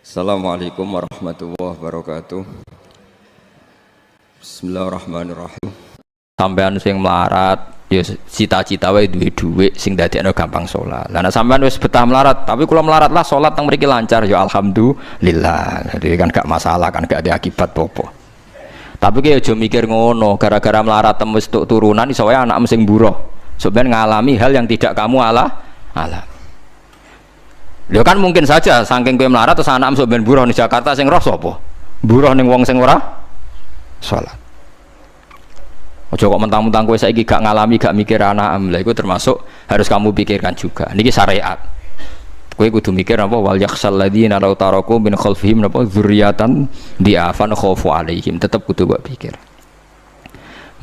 Assalamualaikum warahmatullahi wabarakatuh. Bismillahirrahmanirrahim. Sampean sing melarat, ya cita-cita wae duwe dhuwit sing dadekno gampang salat. Lah nek sampean wis betah melarat, tapi kula melarat lah salat teng mriki lancar, ya alhamdulillah. Jadi kan gak masalah, kan gak ada akibat apa-apa. Tapi ki aja mikir ngono, gara-gara melarat wis tuk turunan iso wae anakmu sing buruh. Sampeyan ngalami hal yang tidak kamu alami. Lho kan mungkin saja saking kowe melarat terus anak sok ben buruh di Jakarta sing roh sapa? Buruh ning wong sing ora salat. Aja kok mentang-mentang kowe saiki gak ngalami, gak mikir anak lha iku termasuk harus kamu pikirkan juga. Niki syariat. Kowe kudu mikir apa wal yakhsal ladzina law taraku min khalfihim apa dzurriatan diafan khaufu alaihim. Tetep kudu mbok pikir.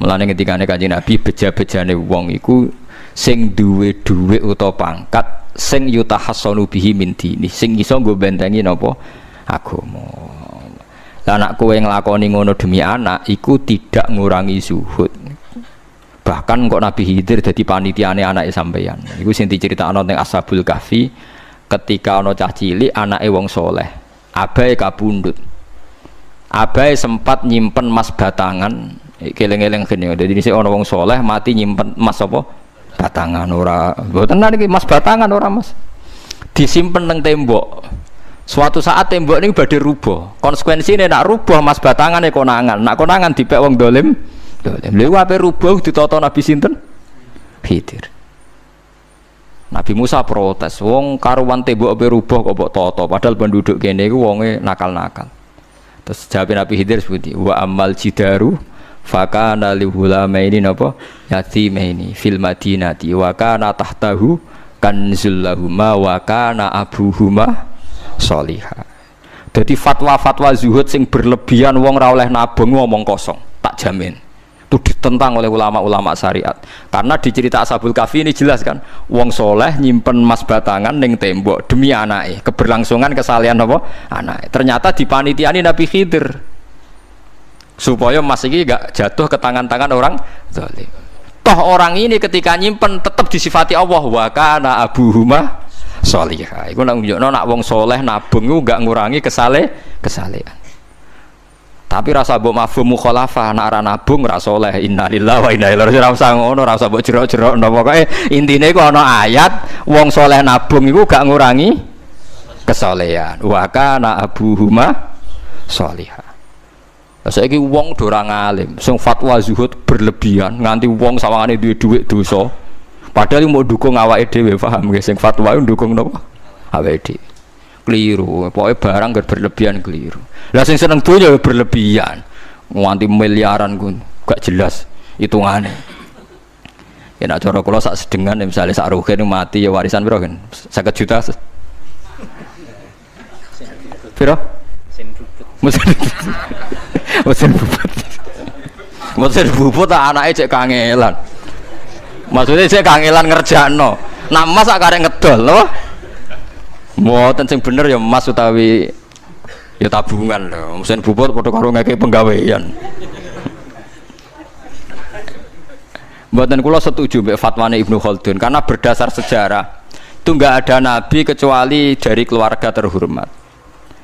Mulane ketikane Kanjeng Nabi beja-bejane wong iku sing duwe dhuwit utawa pangkat sing yutahassanu bihi min dini sing iso nggo bentengi napa agama. Lah nek kowe nglakoni ngono demi anak iku tidak ngurangi zuhud. Bahkan kok Nabi Khidir dadi panitiane anake sampeyan. Iku sing diceritakno teng Ashabul Kahfi ketika ana cah cilik anake wong soleh. Abahe kabundut. Abahe sempat nyimpen emas batangan, keleng-eleng kene. Dadi dhisik ana wong soleh mati nyimpen emas apa? Batangan ora, mboten niki mas batangan ora mas, disimpen nang tembok. Suatu saat tembok ini badhe rubuh. Konsekuensine nak rubuh mas batangane konangan, nak konangan dipek wong dolim. Lha ape rubuh ditata Nabi sinten? Khidir. Nabi Musa protes, wong karuan tembok ape rubuh kok mbok tata, padahal penduduk kene iku wonge nakal-nakal. Terus jawab Nabi Khidir seperti wa amal jidaru fakana lihulamaini napa yatimaini fil madinati wa kana tahtahu kanzul lahuma wa kana abuhuma sholihah. Dadi fatwa-fatwa zuhud sing berlebihan wong ra oleh nabung ngomong kosong, tak jamin. Itu ditentang oleh ulama-ulama syariat. Karena di cerita Ashabul Kahfi ini jelas kan, wong soleh nyimpen emas batangan ning tembok demi anake, keberlangsungan kesalehan apa anake. Ternyata dipanitiani Nabi Khidir. Supaya emas ini gak jatuh ke tangan-tangan orang zalim. Toh orang ini ketika nyimpen tetap disifati Allah wa kana abuhuma sholihah. Iku nak nunjukno nak wong soleh nabung iku gak ngurangi kesalehan. Tapi rasa mbok mafhum mukhalafah nak ora nabung ora soleh. Innalillahi wa inna ilaihi raji'un. Ora usah ngono, ora usah mbok jerok-jerok napa pokoke intine iku ana ayat wong soleh nabung iku gak ngurangi kesalehan. Wa kana abuhuma sholihah. Saiki wong do ora ngalim, sing fatwa zuhud berlebihan nganti wong sawangane duwe dhuwit dosa. Padahal mau dukung awake dhewe, paham nggih sing fatwa ndukung napa? Awake dhewe. Keliru, pokoke barang berlebihan keliru. Lah sing seneng donya berlebihan. Nganti miliaran ku gak jelas hitungane. Ya nek cara kula sak sedengan misale sak rugen mati ya warisan piro kan? 50 juta. Piro? Mesin bubut tak anake cek kangelan. Maksudnya cek kangelan ngerjakno. Nah mas sak karek ngedol lho. Mboten sing bener ya mas utawi ya tabungan lho. Mesin bubut padha karo ngeke penggawean. Mboten kula setuju mbek fatwane Ibnu Khaldun karena berdasar sejarah itu enggak ada nabi kecuali dari keluarga terhormat.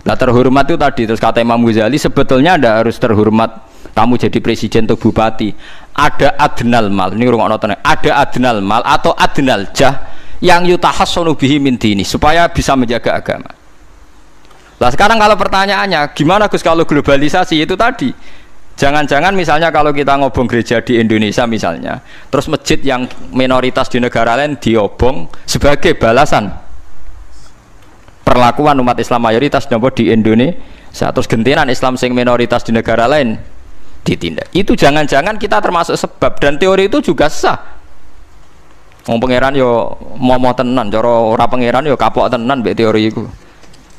Nah terhormat itu tadi, terus kata Imam Ghazali sebetulnya anda harus terhormat kamu jadi presiden atau bupati, ada adnal mal, ini rungokno tenan, ada adnal mal atau adnal jah yang yutahassanu bihi min dini supaya bisa menjaga agama. Lah sekarang kalau pertanyaannya gimana Gus kalau globalisasi itu tadi, jangan-jangan misalnya kalau kita ngobong gereja di Indonesia misalnya, terus masjid yang minoritas di negara lain diobong sebagai balasan perlakuan umat Islam mayoritas di Indonesia, terus gentenan Islam sing minoritas di negara lain ditindak. Itu jangan-jangan kita termasuk sebab, dan teori itu juga sah. Wong pangeran yo mau tenan, cara ora pangeran yo kapok tenan mbek teori iku.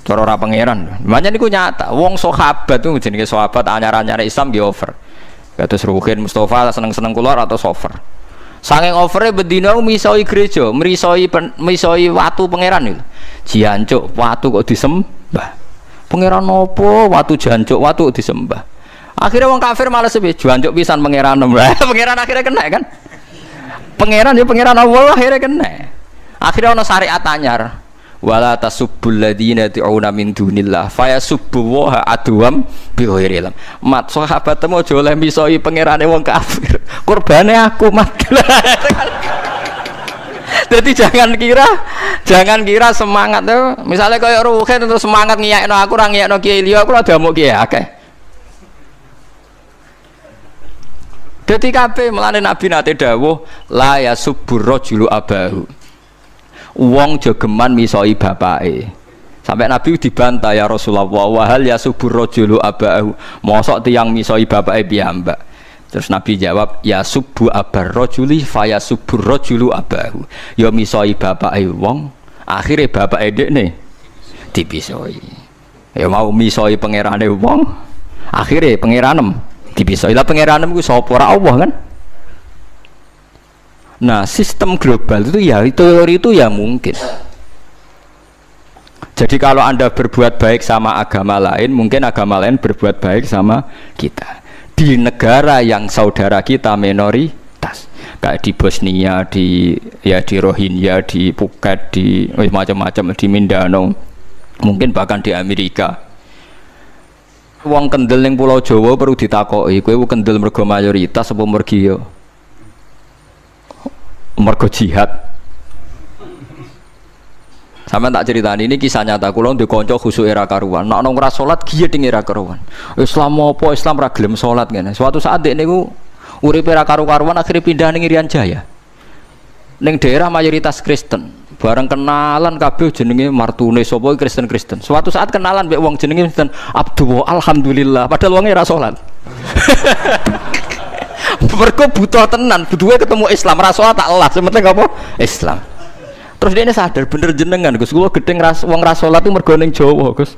Cara ora pangeran. Makanya niku nyata, wong sahabat itu jenenge sahabat anyar-anyar Islam nggih over. Kados Ruhin Mustafa seneng-seneng kula atau over. Saking overe bedina misoi gereja, misoi watu pangeran itu. Jancuk watu kok disembah. Pangeran opo watu jancuk watu kok disembah. Akhirnya wong kafir malah sepi jancuk pisan pangeran. Pangeran akhirnya kena kan. Pangeran ya pangeran Allah akhirnya kena. Akhirnya ana syariat anyar. wala tasubbul ladzina yad'una min dunillah fayasubbuha adwam bi ghairi ilm. Mat sahabat temu aja oleh misoi pangerane wong kafir. Kurbane aku mat. Jadi jangan kira semangat tuh. Misalnya kayak Ruhin terus semangat ngiyakno aku ora ngiyakno kiai liya aku ora damuk kiai akeh. Dadi kabeh melane Nabi nate dawuh la yasubbur rajulu abahu. Wong jogeman misoi bapake. Sampai Nabi dibantah ya Rasulullah wa hal yasubbur rajulu abahu. Mosok tiyang misoi bapake piyambak. Terus Nabi jawab ya subbu abar rajuli faya subbur rajulu abahu. Ya misoi bapake wong, akhire bapake dekne dipisoi. Ya mau misoi pangerane wong, akhire pangeranem dipisoi. Lah pangeranem ku sapa ora Allah kan? Nah, sistem global itu ya teori itu ya mungkin. Jadi kalau Anda berbuat baik sama agama lain, mungkin agama lain berbuat baik sama kita. Di negara yang saudara kita minoritas, kayak di Bosnia, di Rohingya, di Phuket, di macam-macam, di Mindanao, mungkin bahkan di Amerika. Wong kendel ning Pulau Jawa perlu ditakoki, kowe kendel mergo mayoritas apa mergo jihad. Sama tak ceritani ini kisah nyata kula ndek kanca khusuk era karuan. Nek nang ora salat giyeding era karuan. Islam apa Islam ra gelem salat ngene. Suatu saat dek niku uripe era karu-karuan akhirnya pindah ning Irian Jaya. Ning daerah mayoritas Kristen. Bareng kenalan kabeh jenenge martune sapa Kristen-Kristen. Suatu saat kenalan mbek wong jenenge Kristen Abdullah alhamdulillah padahal wonge ra salat. Mergo butuh tenan, butuhe ketemu Islam ra salat tak elas, penting apa? Islam. Terus dia ini sadar bener jenengan Gus, kula gedeng wong ra salat itu mergo ning Jawa Gus.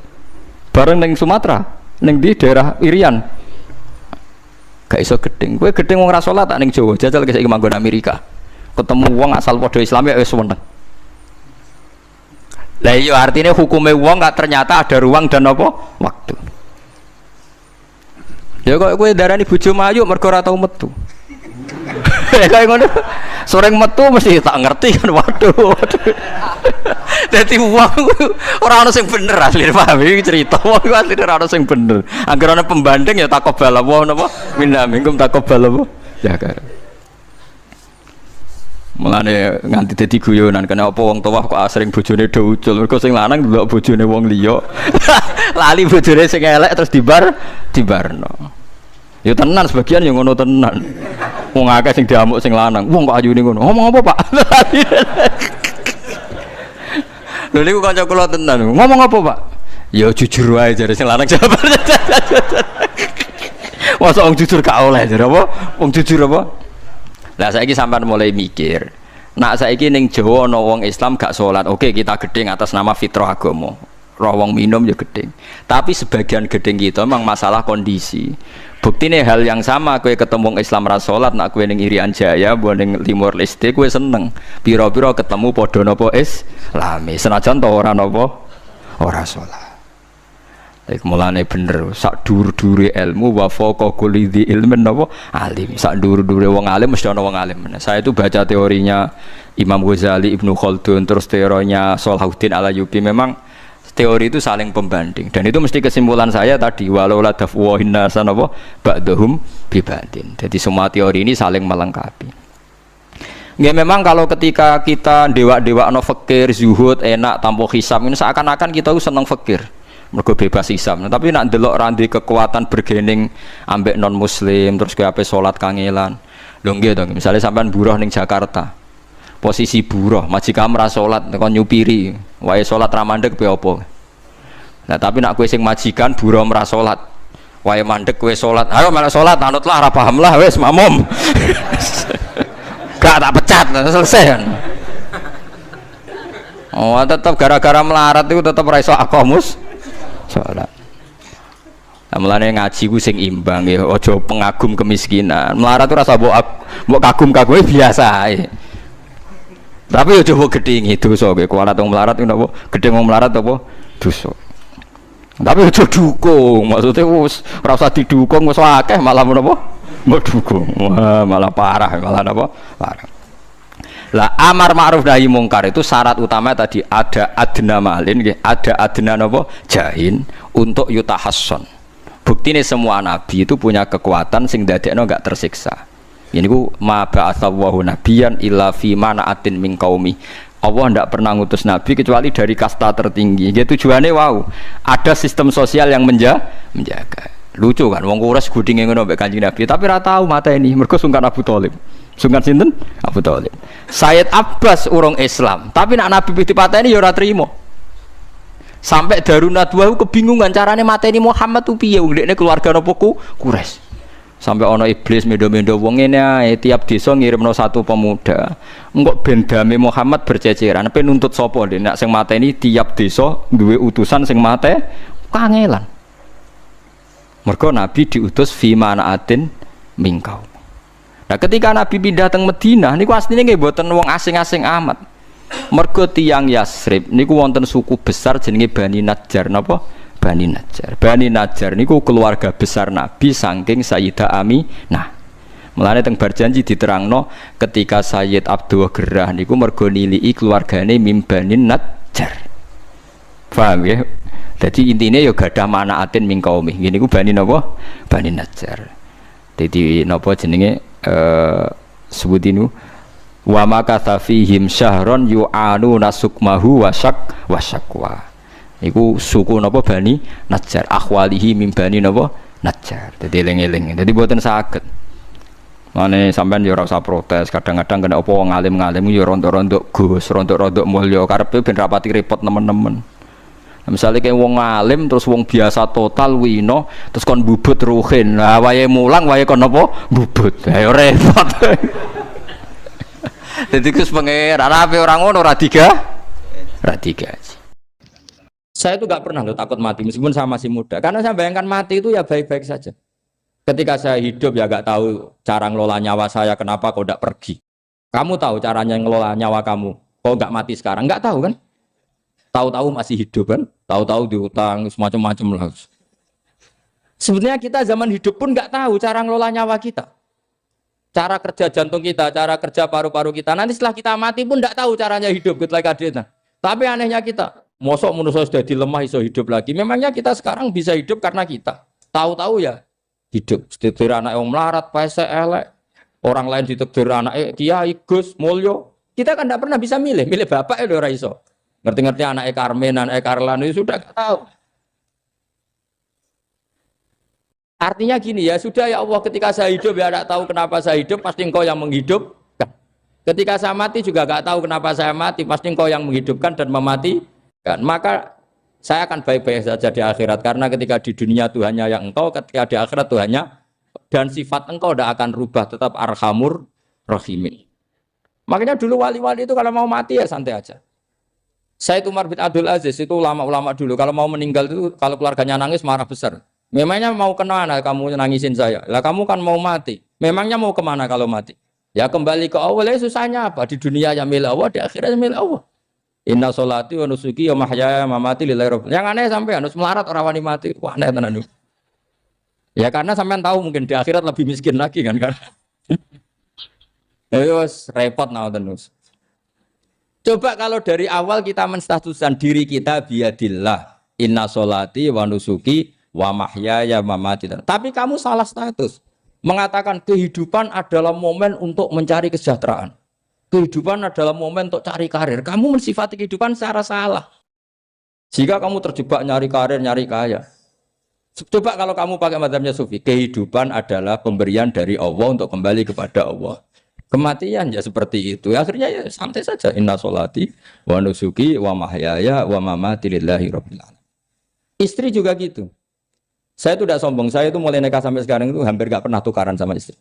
Bareng ning Sumatera, ning di daerah Irian. Gak iso gedeng. Kowe gedeng wong ra salat tak ning Jawa, jajal saiki manggon Amerika. Ketemu wong asal padha Islam ya wis weneng. Lah iya artinya hukume wong gak ternyata ada ruang dan apa? Waktu. Ya kok kowe darani bojo mayu mergo ora tau metu. Kayak ngono. Soreng metu mesti tak ngerti kan waduh. Dadi wong ora ono sing bener asline paham iki cerita wong asline ora ono sing bener. Angger ana pembanding ya takobal apa napa minna minkum takobal apa ya kan. Mulane nganti dadi guyonan kena apa wong tuwa kok asring bojone do ucul mergo sing lanang ndelok bojone wong liya. Lali bojone sing elek terus dibarno. Ya tenan sebagian yang ngono tenan. Wong akeh sing diamuk sing lanang. Wong kok ayune ngono. Ngomong apa, Pak? Lha niku kanca kula tenan. Ngomong apa, Pak? Ya jujur wae jare sing lanang jawab. Masa wong jujur gak oleh jare apa? Wong jujur apa? Lah saiki sampean mulai mikir. Nak saiki ning Jawa ana wong Islam gak salat. Oke, kita gedeng atas nama fitrah agama. Roh wong minum ya gedeng. Tapi sebagian gedeng kita memang masalah kondisi. Buktine hal yang sama kowe ketemu Islam ra salat nak kowe ning Irian Jaya mbok ning Timor Leste kowe seneng. Pira-pira ketemu padha napa Islami. Senajan to ora napa ora salat. Iku mulane bener sak dhuwur-dhuwure ilmu wa faqa kulli dzi ilmin napa alim. Sak dhuwur-dhuwure wong alim mesti ana wong alim. Saya itu baca teorinya Imam Ghazali, Ibnu Khaldun, terus teorinya Salahuddin Al-Ayyubi memang teori itu saling pembanding dan itu mesti kesimpulan saya tadi walau la dafwa hinnasan apa ba'dhum bibadin. Jadi semua teori ini saling melengkapi. Nggih memang kalau ketika kita dewa-dewa no fakir, zuhud, enak, tanpa hisab ini seakan-akan kita seneng fakir. Mergo bebas hisab. Nah, tapi nak ndelok randi kekuatan bergening ambek non muslim terus kowe ape salat kangelan. Lho nggih to, misalnya sampean buruh ning Jakarta. Posisi buruh, majikan ra salat kon nyupiri, wae salat ra mandeg piye apa. Nah, tapi nak kowe sing majikan buruh ra salat, wae mandeg kowe salat. Ayo malah salat, anutlah ra paham lah wis makmum. Gak tak pecat, selesai kan. Oh, tetap gara-gara melarat itu tetap ra iso akamus salat. Nah, mulane ngaji ku sing imbang ya, aja pengagum kemiskinan. Melarat itu rasa mbok kagum-kagume biasa ae. Tapi yo coba gedhingi dosa kowe kualat wong melarat ku napa gedhing wong melarat apa dosa. Tapi aja dukung, maksudnya wis ora usah didukung wis akeh malah menapa mbok dukung. Wah, malah parah, malah napa? Parah. Lah amar ma'ruf nahi mungkar itu syarat utama tadi ada adna malin, ada adna napa jahin untuk yutahasson. Buktine semua nabi itu punya kekuatan sing dadekno enggak tersiksa. Ini ku ma ba'atsallahu nabiyan illa fi mana'atin min qaumi. Allah tidak pernah ngutus nabi kecuali dari kasta tertinggi. Gitu tujuannya wow, ada sistem sosial yang menjaga. Lucu kan, wong kuras gudinge ngono mbek Kanjeng Nabi, tapi ora tau mateni mergo sungkan Abu Thalib. Sungkan sinten? Abu Thalib. Sayyid Abbas urung Islam, tapi nak Nabi dipateni ya ora trimo. Sampai Darun Nadwa kebingungan carane mateni Muhammad tuh piye wong dekne keluarga napa Quraisy. Sampai ana iblis mendo-mendo wong ngene ae tiap desa ngirimno satu pemuda. Engko ben dame Muhammad berceceran, pe nuntut sapa ndek nek sing mateni tiap desa duwe utusan sing mate kangelan. Mergo Nabi diutus fi manaatin mingkau. Nah, ketika Nabi pindah teng Madinah niku asline nggih mboten wong asing-asing amat. Mergo tiyang Yasrib niku wonten suku besar jenenge Bani Najjar napa? Bani Najjar. Bani Najjar niku keluarga besar Nabi saking Sayyidah Aminah. Mulane teng Barjanji diterangno ketika Sayyid Abdul Gerah niku mergo niliki keluargane mim Bani Najjar. Paham ya? Jadi intinya ya gadah manaatin min qaumi. Ngene iku Bani napa? Bani Najjar. Dadi napa jenenge sebutinu wa makatha fihim syahron yu'anu nasukmahu wasakwa. Iku suku napa Bani Najjar, akhwalihi min Bani napa Najjar. Dadi eling-eling. Dadi mboten saged. Mane sampean ya ora usah protes, kadang-kadang kena apa wong alim-alim ya rontok-rontok Gus, rontok-rontok mulya karepe ben rapati repot nemen-nemen. Misalnya kayak wong alim terus wong biasa total wino terus kon bubut ruhin, nah wae mulang wae kon apa bubut, ayo repot. Jadi kus pengeran apa orang ngono radiga. Saya itu nggak pernah loh takut mati meskipun saya masih muda, karena saya bayangkan mati itu ya baik-baik saja. Ketika saya hidup ya nggak tahu cara ngelola nyawa saya, kenapa kau tidak pergi? Kamu tahu caranya ngelola nyawa kamu, kau nggak mati sekarang, nggak tahu kan? Tahu-tahu masih hidup kan, tahu-tahu diutang semacam-macam lah. Sebenarnya kita zaman hidup pun nggak tahu cara ngelola nyawa kita, cara kerja jantung kita, cara kerja paru-paru kita. Nanti setelah kita mati pun nggak tahu caranya hidup gitu like adena. Tapi anehnya kita, mosok manusia sudah dilemah iso hidup lagi. Memangnya kita sekarang bisa hidup karena kita tahu-tahu ya hidup. Ditekdir anak yang melarat, pese elek, orang lain ditekdir anak Kiai Gus Mulyo. Kita kan nggak pernah bisa milih bapak ya ora iso. Ngerti-ngerti anak Karmen, anak Karlan itu sudah gak tahu. Artinya gini ya, sudah ya Allah ketika saya hidup ya tidak tahu kenapa saya hidup, pasti engkau yang menghidupkan. Ketika saya mati juga gak tahu kenapa saya mati, pasti engkau yang menghidupkan dan mematikan. Maka saya akan baik-baik saja di akhirat, karena ketika di dunia Tuhannya yang engkau, ketika di akhirat Tuhannya, dan sifat engkau tidak akan rubah, tetap arhamur rahimin. Makanya dulu wali-wali itu kalau mau mati ya santai aja. Sayyid Umar bin Abdul Aziz itu ulama-ulama dulu kalau mau meninggal itu kalau keluarganya nangis marah besar. Memangnya mau kemana kamu nangisin saya? Lah kamu kan mau mati. Memangnya mau kemana kalau mati? Ya kembali ke Allah. Susahnya apa? Di dunia ya milik Allah, di akhirat milik Allah. Inna sholati wa nusuki wa mahyaya wa mamati lillahi rabbil. Yang aneh sampai harus melarat orang wani mati. Wah aneh tenan. Ya karena sampean tahu mungkin di akhirat lebih miskin lagi kan. Terus repot terus. Coba kalau dari awal kita menstatuskan diri kita biadillah, inna sholati wa nusuki wa mahyaya wa mamati. Tapi kamu salah status. Mengatakan kehidupan adalah momen untuk mencari kesejahteraan. Kehidupan adalah momen untuk cari karir. Kamu mensifati kehidupan secara salah. Jika kamu terjebak nyari karir, nyari kaya. Coba kalau kamu pakai mazhabnya Sufi, kehidupan adalah pemberian dari Allah untuk kembali kepada Allah. Kematian ya seperti itu. Akhirnya ya santai saja. Inna sholati wa nusuki wa mahyaya wa mamati lillahi rabbil alamin. Istri juga gitu. Saya itu tidak sombong. Saya itu mulai nikah sampai sekarang itu hampir gak pernah tukaran sama istri.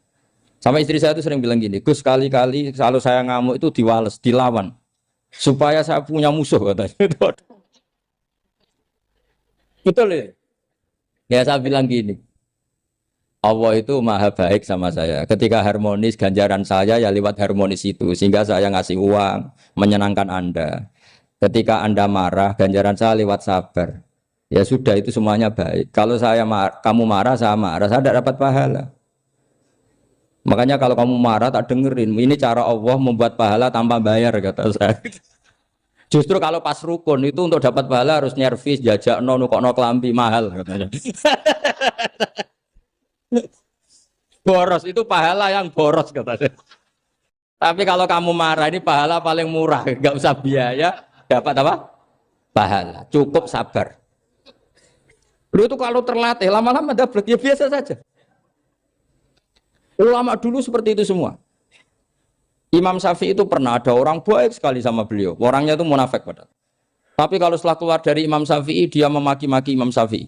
Sama istri saya itu sering bilang gini, Gus kali-kali kalau saya ngamuk itu diwales, dilawan. Supaya saya punya musuh katanya. Betul ya? Ya saya bilang gini. Allah itu maha baik sama saya. Ketika harmonis, ganjaran saya ya lewat harmonis itu. Sehingga saya ngasih uang, menyenangkan Anda. Ketika Anda marah, ganjaran saya lewat sabar. Ya sudah, itu semuanya baik. Kalau kamu marah, saya tidak dapat pahala. Makanya kalau kamu marah tak dengerin, ini cara Allah membuat pahala tanpa bayar kata saya. Justru kalau pas rukun itu untuk dapat pahala harus nyervis, jajak nukokno kelambi mahal katanya. Boros itu pahala yang boros katanya. Tapi kalau kamu marah ini pahala paling murah, nggak usah biaya, dapat apa? Pahala, cukup sabar. Lu itu kalau terlatih lama-lama dapat ya biasa saja. Ulama dulu seperti itu semua. Imam Syafi'i itu pernah ada orang baik sekali sama beliau. Orangnya itu munafik padahal. Tapi kalau setelah keluar dari Imam Syafi'i dia memaki-maki Imam Syafi'i.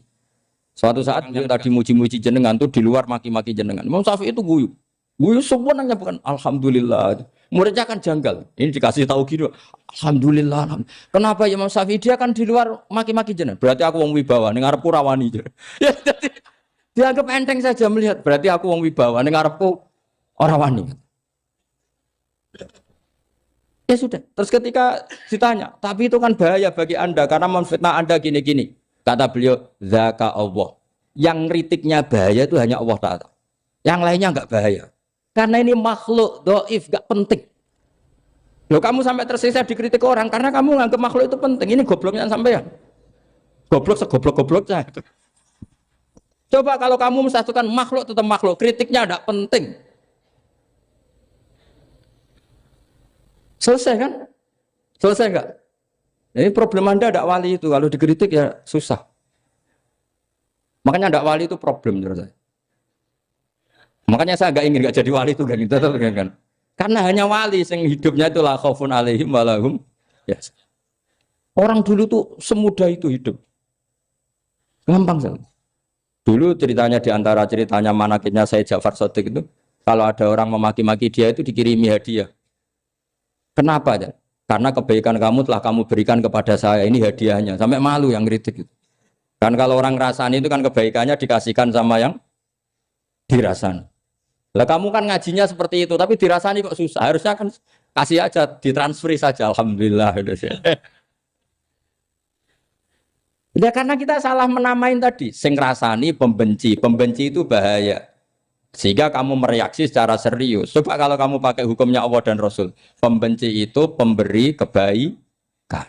Suatu saat beliau tadi muji-muji jenengan tuh di luar maki-maki jenengan. Imam Syafi'i itu guyu. Guyu semuanya bukan alhamdulillah. Muridnya kan janggal. Ini dikasih tahu gitu. Alhamdulillah. Kenapa Imam Syafi'i dia kan di luar maki-maki jenengan? Berarti aku wong wibawa ning ngarepku rawani. Ya jadi dianggap enteng saja melihat. Berarti aku wong wibawa ning ngarepku ora wani. Ya sudah. Terus ketika ditanya, tapi itu kan bahaya bagi Anda karena memfitnah Anda gini-gini. Kata beliau, zaka Allah. Yang kritiknya bahaya itu hanya Allah Ta'ala. Yang lainnya enggak bahaya. Karena ini makhluk dhaif, enggak penting. Loh kamu sampai tersisa dikritik orang karena kamu nganggap makhluk itu penting. Ini gobloknya sampean. Goblok segoblok-gobloknya. Coba kalau kamu mensatukan makhluk tetap makhluk, kritiknya enggak penting. Selesai kan? Selesai enggak? Ini problem Anda tidak wali itu. Kalau dikritik ya susah. Makanya tidak wali itu problem menurut saya. Makanya saya enggak ingin enggak jadi wali itu kan. Karena hanya wali yang hidupnya itu la khaufun alaihim wa lahum yahzanun. Orang dulu tuh semudah itu hidup. Gampang sekali. Dulu ceritanya di antara ceritanya manakibnya Sayyid Ja'far Shadiq itu, kalau ada orang memaki-maki dia itu dikirimi hadiah. Kenapa ya? Karena kebaikan kamu telah kamu berikan kepada saya, ini hadiahnya. Sampai malu yang kritik itu. Kan kalau orang rasani itu kan kebaikannya dikasihkan sama yang dirasani. Lah kamu kan ngajinya seperti itu, tapi dirasani kok susah. Harusnya kan kasih aja, ditransferi saja. Alhamdulillah. Ya karena kita salah menamain tadi. Sing rasani pembenci. Pembenci itu bahaya. Sehingga kamu mereaksi secara serius. Coba kalau kamu pakai hukumnya Allah dan Rasul. Pembenci itu pemberi kebaikan.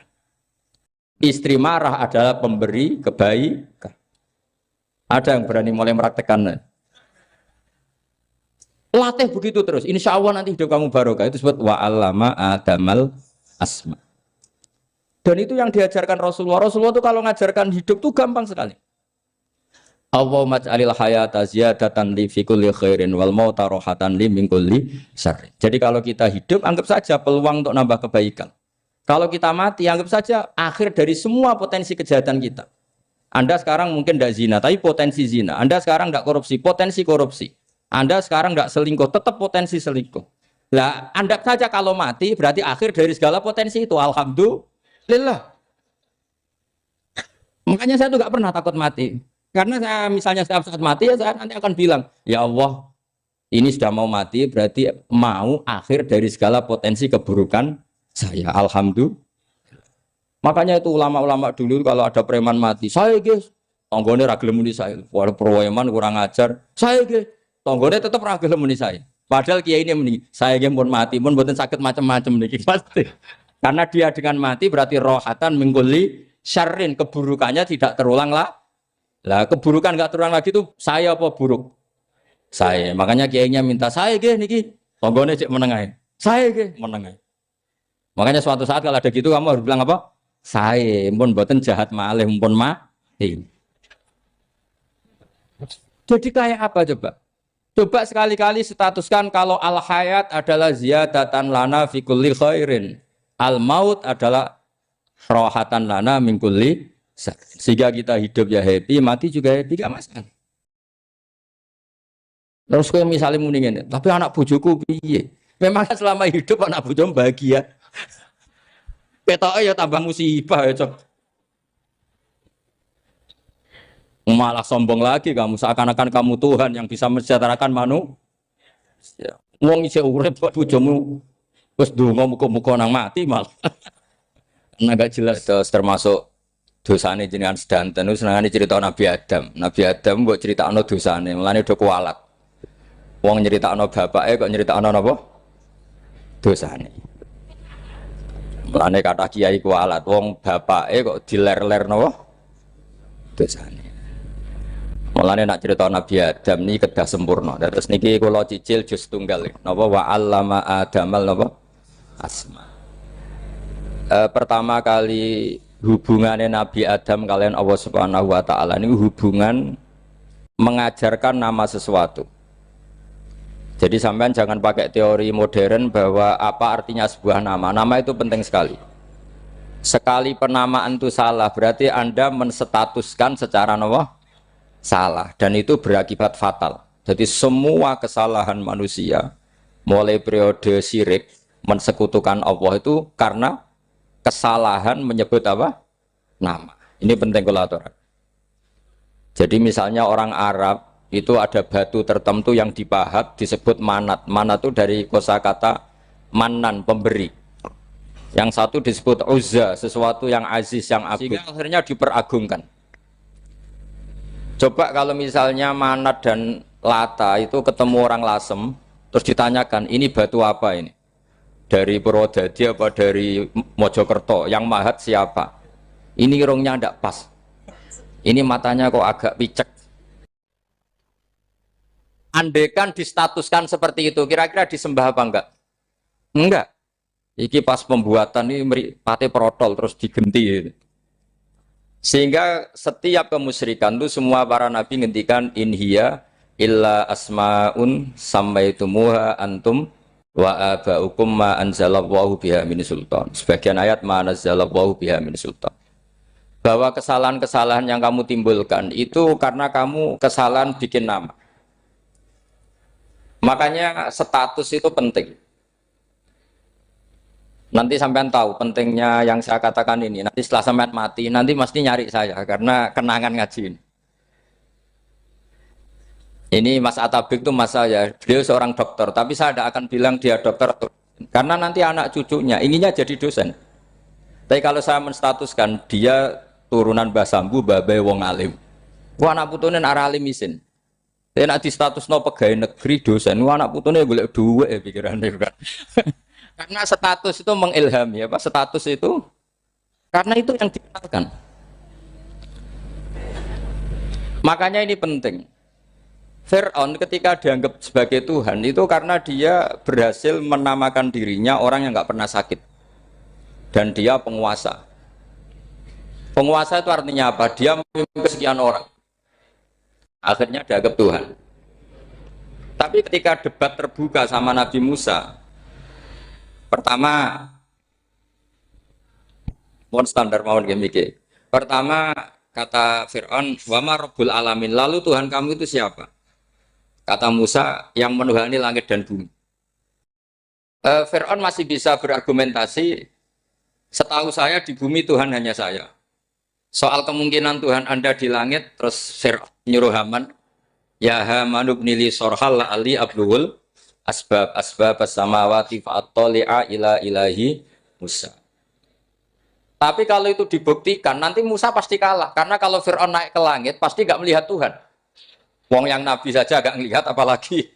Istri marah adalah pemberi kebaikan. Ada yang berani mulai meraktekannya. Latih begitu terus. Insya Allah nanti hidup kamu barokah. Itu disebut wa'allama adamal asma. Dan itu yang diajarkan Rasulullah. Rasulullah itu kalau ngajarkan hidup itu gampang sekali. Allahumma ja'alil hayata ziyadatan li fi kulli khairin wal mauta rohatan li min kulli syarrin. Jadi kalau kita hidup anggap saja peluang untuk nambah kebaikan. Kalau kita mati anggap saja akhir dari semua potensi kejahatan kita. Anda sekarang mungkin tidak zina tapi potensi zina. Anda sekarang tidak korupsi, potensi korupsi. Anda sekarang tidak selingkuh, tetap potensi selingkuh. Lah, anggap saja kalau mati berarti akhir dari segala potensi itu. Alhamdulillah. Makanya saya tuh nggak pernah takut mati. Karena saya misalnya setiap saat mati ya saya nanti akan bilang, ya Allah, ini sudah mau mati berarti mau akhir dari segala potensi keburukan saya. Alhamdulillah. Makanya itu ulama-ulama dulu kalau ada preman mati, saya guys, tonggone ra gelem muni saya. Walau preman kurang ajar, saya guys, tonggone tetap ra gelem muni saya. Padahal kiai ini muni, saya guys pun mati, pun mboten sakit macam-macam niki pasti. Karena dia dengan mati berarti rohatan mengkuli syarrin, keburukannya tidak terulang lah. Lah keburukan nggak terulang lagi tuh saya apa buruk? Saya. Makanya kiainya minta saya ge niki. Tonggone cek menengai. Saya ge menengai. Makanya suatu saat kalau ada gitu kamu harus bilang apa? Saya pun boten jahat malih pun mati. Jadi kayak apa coba? Coba sekali-kali statuskan kalau al hayat adalah ziyadatan lana fi kulli khairin. Al maut adalah rohatan lana min kulli. Sehingga kita hidup ya happy, mati juga happy, gak masalah. Terus kalau misalnya mendingin, tapi anak bojoku piye? Memang selama hidup anak bojomu bahagia. Petoke ya tambah musibah ya, Cok. Malah sombong lagi kamu, seakan-akan kamu Tuhan yang bisa mensejahterakan manusia. Wong isih urip kok bojomu wis ndonga muga-muga nang mati malah. Enggak jelas termasuk dosane jenengan sedanten itu senengane cerita Nabi Adam. Nabi Adam mbok critakno dosane, mulane do kualat. Wong nyeritakno bapake kok nyeritakno napa? Dosane. Mulane kata kiai kualat, wong bapake kok diler-ler napa? Dosane. Mulane nak cerita Nabi Adam niki kedah sempurna. Terus niki kula cicil juz tunggal napa wa 'allama Adamal napa? Asma. Pertama kali hubungannya Nabi Adam kalian Allah Subhanahu wa taala ini hubungan mengajarkan nama sesuatu. Jadi sampean jangan pakai teori modern bahwa apa artinya sebuah nama. Nama itu penting sekali. Sekali penamaan itu salah, berarti Anda menstatuskan secara nama salah dan itu berakibat fatal. Jadi semua kesalahan manusia mulai periode syirik mensekutukan Allah itu karena kesalahan menyebut apa? Nama. Ini penting kolaboran. Jadi misalnya orang Arab itu ada batu tertentu yang dipahat disebut manat. Manat itu dari kosakata manan, pemberi. Yang satu disebut uzza, sesuatu yang aziz, yang agung. Sehingga akhirnya diperagungkan. Coba kalau misalnya manat dan lata itu ketemu orang Lasem, terus ditanyakan, ini batu apa ini? Dari Purwodadi apa dari Mojokerto? Yang mahat siapa? Ini irungnya tidak pas. Ini matanya kok agak picek. Andekan distatuskan seperti itu, kira-kira disembah apa enggak? Enggak. Iki pas pembuatan ini pate protol terus digenti. Sehingga setiap kemusyrikan itu semua para nabi ngendikan inhiya illa asmaun sammaitumuha antum wa abaukum ma anzalallahu biha min sultan. Sebagian ayat ma anzalallahu biha min sultan. Bahwa kesalahan-kesalahan yang kamu timbulkan itu karena kamu kesalahan bikin nama. Makanya status itu penting. Nanti sampean tahu pentingnya yang saya katakan ini. Nanti setelah sampean mati, nanti mesti nyari saya karena kenangan ngaji ini. Ini Mas Atabik itu mas saya, beliau seorang dokter, tapi saya tidak akan bilang dia dokter karena nanti anak cucunya inginnya jadi dosen. Tapi kalau saya menstatuskan dia turunan Mbah Sambu, babai wong alim. Wah anak putune arah alim isin. Tapi nak di status no pegawai negeri dosen, wah anak putune golek duit ya pikirannya kan. Karena status itu mengilhami apa? Status itu karena itu yang dikenalkan. Makanya ini penting. Fir'aun ketika dianggap sebagai Tuhan itu karena dia berhasil menamakan dirinya orang yang nggak pernah sakit dan dia penguasa. Penguasa itu artinya apa? Dia memimpin sekian orang. Akhirnya dianggap Tuhan. Tapi ketika debat terbuka sama Nabi Musa, pertama, mohon standar mohon gimmick. Pertama kata Fir'aun, wama Rabbul Alamin. Lalu Tuhan kamu itu siapa? Kata Musa, yang menuhani langit dan bumi. Fir'aun masih bisa berargumentasi. Setahu saya di bumi Tuhan hanya saya. Soal kemungkinan Tuhan Anda di langit, terus Fir'aun nyuruh Haman, ya Haman ibnili sorhal la'ali abluhul asbab as-samawati fa'attali'a ila ilahi Musa. Tapi kalau itu dibuktikan, nanti Musa pasti kalah. Karena kalau Fir'aun naik ke langit, pasti nggak melihat Tuhan. Wong yang Nabi saja nggak melihat, apalagi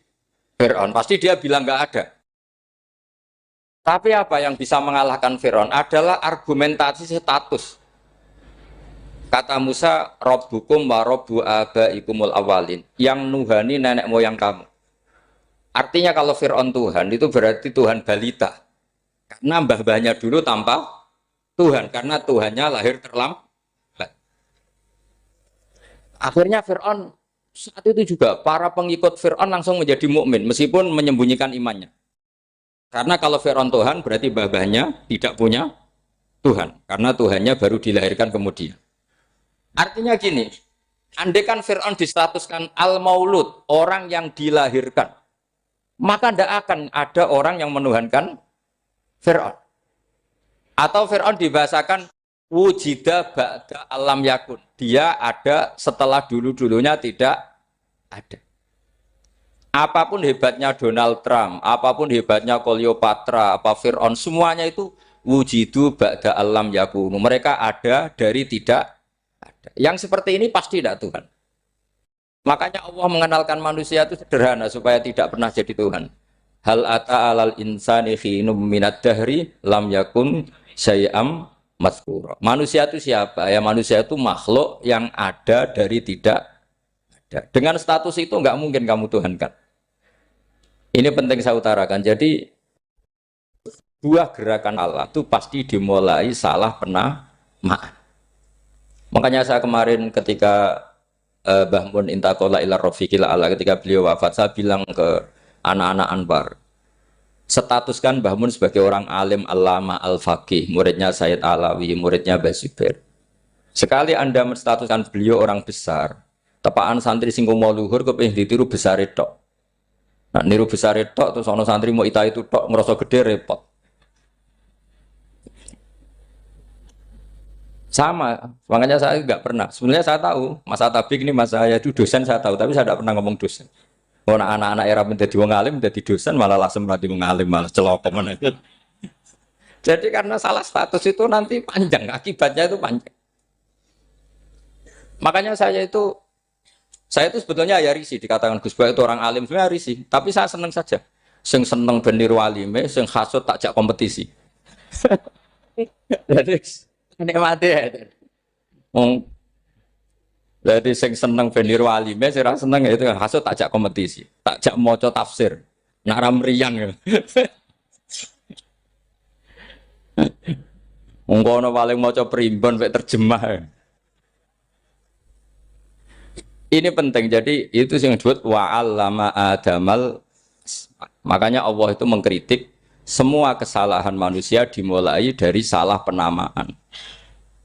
Fir'aun. Pasti dia bilang nggak ada. Tapi apa yang bisa mengalahkan Fir'aun adalah argumentasi status. Kata Musa, Rabbukum wa Rabbu abaikumul awalin. Yang nuhani nenek moyang kamu. Artinya kalau Fir'aun Tuhan, itu berarti Tuhan balita. Karena mbah-mbahnya dulu tanpa Tuhan. Karena Tuhannya lahir terlambat. Akhirnya Fir'aun, saat itu juga para pengikut Fir'aun langsung menjadi mukmin meskipun menyembunyikan imannya. Karena kalau Fir'aun Tuhan, berarti mbah-mbahnya tidak punya Tuhan. Karena Tuhannya baru dilahirkan kemudian. Artinya gini, andaikan Fir'aun distatuskan al-maulud, orang yang dilahirkan, maka tidak akan ada orang yang menuhankan Fir'aun. Atau Fir'aun dibahasakan wujida ba'da alam yakun. Dia ada setelah dulu-dulunya tidak ada. Apapun hebatnya Donald Trump, apapun hebatnya Cleopatra, apa Fir'aun, semuanya itu wujidu ba'da alam yakun. Mereka ada dari tidak ada. Yang seperti ini pasti tidak Tuhan. Makanya Allah mengenalkan manusia itu sederhana supaya tidak pernah jadi Tuhan. Hal ata alal insani khinum minad dahri lam yakun syai'am mazkura. Manusia itu siapa? Ya manusia itu makhluk yang ada dari tidak ada. Dengan status itu nggak mungkin kamu tuhankan. Ini penting saya utarakan. Jadi dua gerakan Allah itu pasti dimulai salah penamaan. Makanya saya kemarin ketika Mbah Mun intakola ila rofiqil ala ketika beliau wafat, saya bilang ke anak-anak Anwar, statuskan Mbah Mun sebagai orang alim alama al-faqih, muridnya Sayyid Alawi, muridnya Mbah Zubair. Sekali Anda menstatuskan beliau orang besar, tepaan santri sing mau luhur kepengin ditiru besar itu. Nah, niru besar itu terus ono santri mau ita itu tok ngerasa gede repot. Sama, makanya saya nggak pernah. Sebenarnya saya tahu, Mas Atabik ini mas saya itu dosen saya tahu, tapi saya tidak pernah ngomong dosen. Oh, anak-anak era menjadi wong alim, menjadi dosen malah langsung menjadi wong alim, malah celokom. Jadi karena salah status itu nanti panjang, akibatnya itu panjang. Makanya saya itu sebetulnya ya risih dikatakan Gus Bak itu orang alim, sebenarnya risih. Tapi saya seneng saja. Sing seneng benir walime, sing hasut takjak kompetisi. Jadi nikmati ya. Jadi sing seneng benir walime, sing seneng itu hasut takjak kompetisi, takjak maca tafsir, naram riang ya. Ungkono paling maca primbon mek terjemah. Ya. Ini penting, jadi itu yang disebut wa'allama adamal. Makanya Allah itu mengkritik semua kesalahan manusia dimulai dari salah penamaan.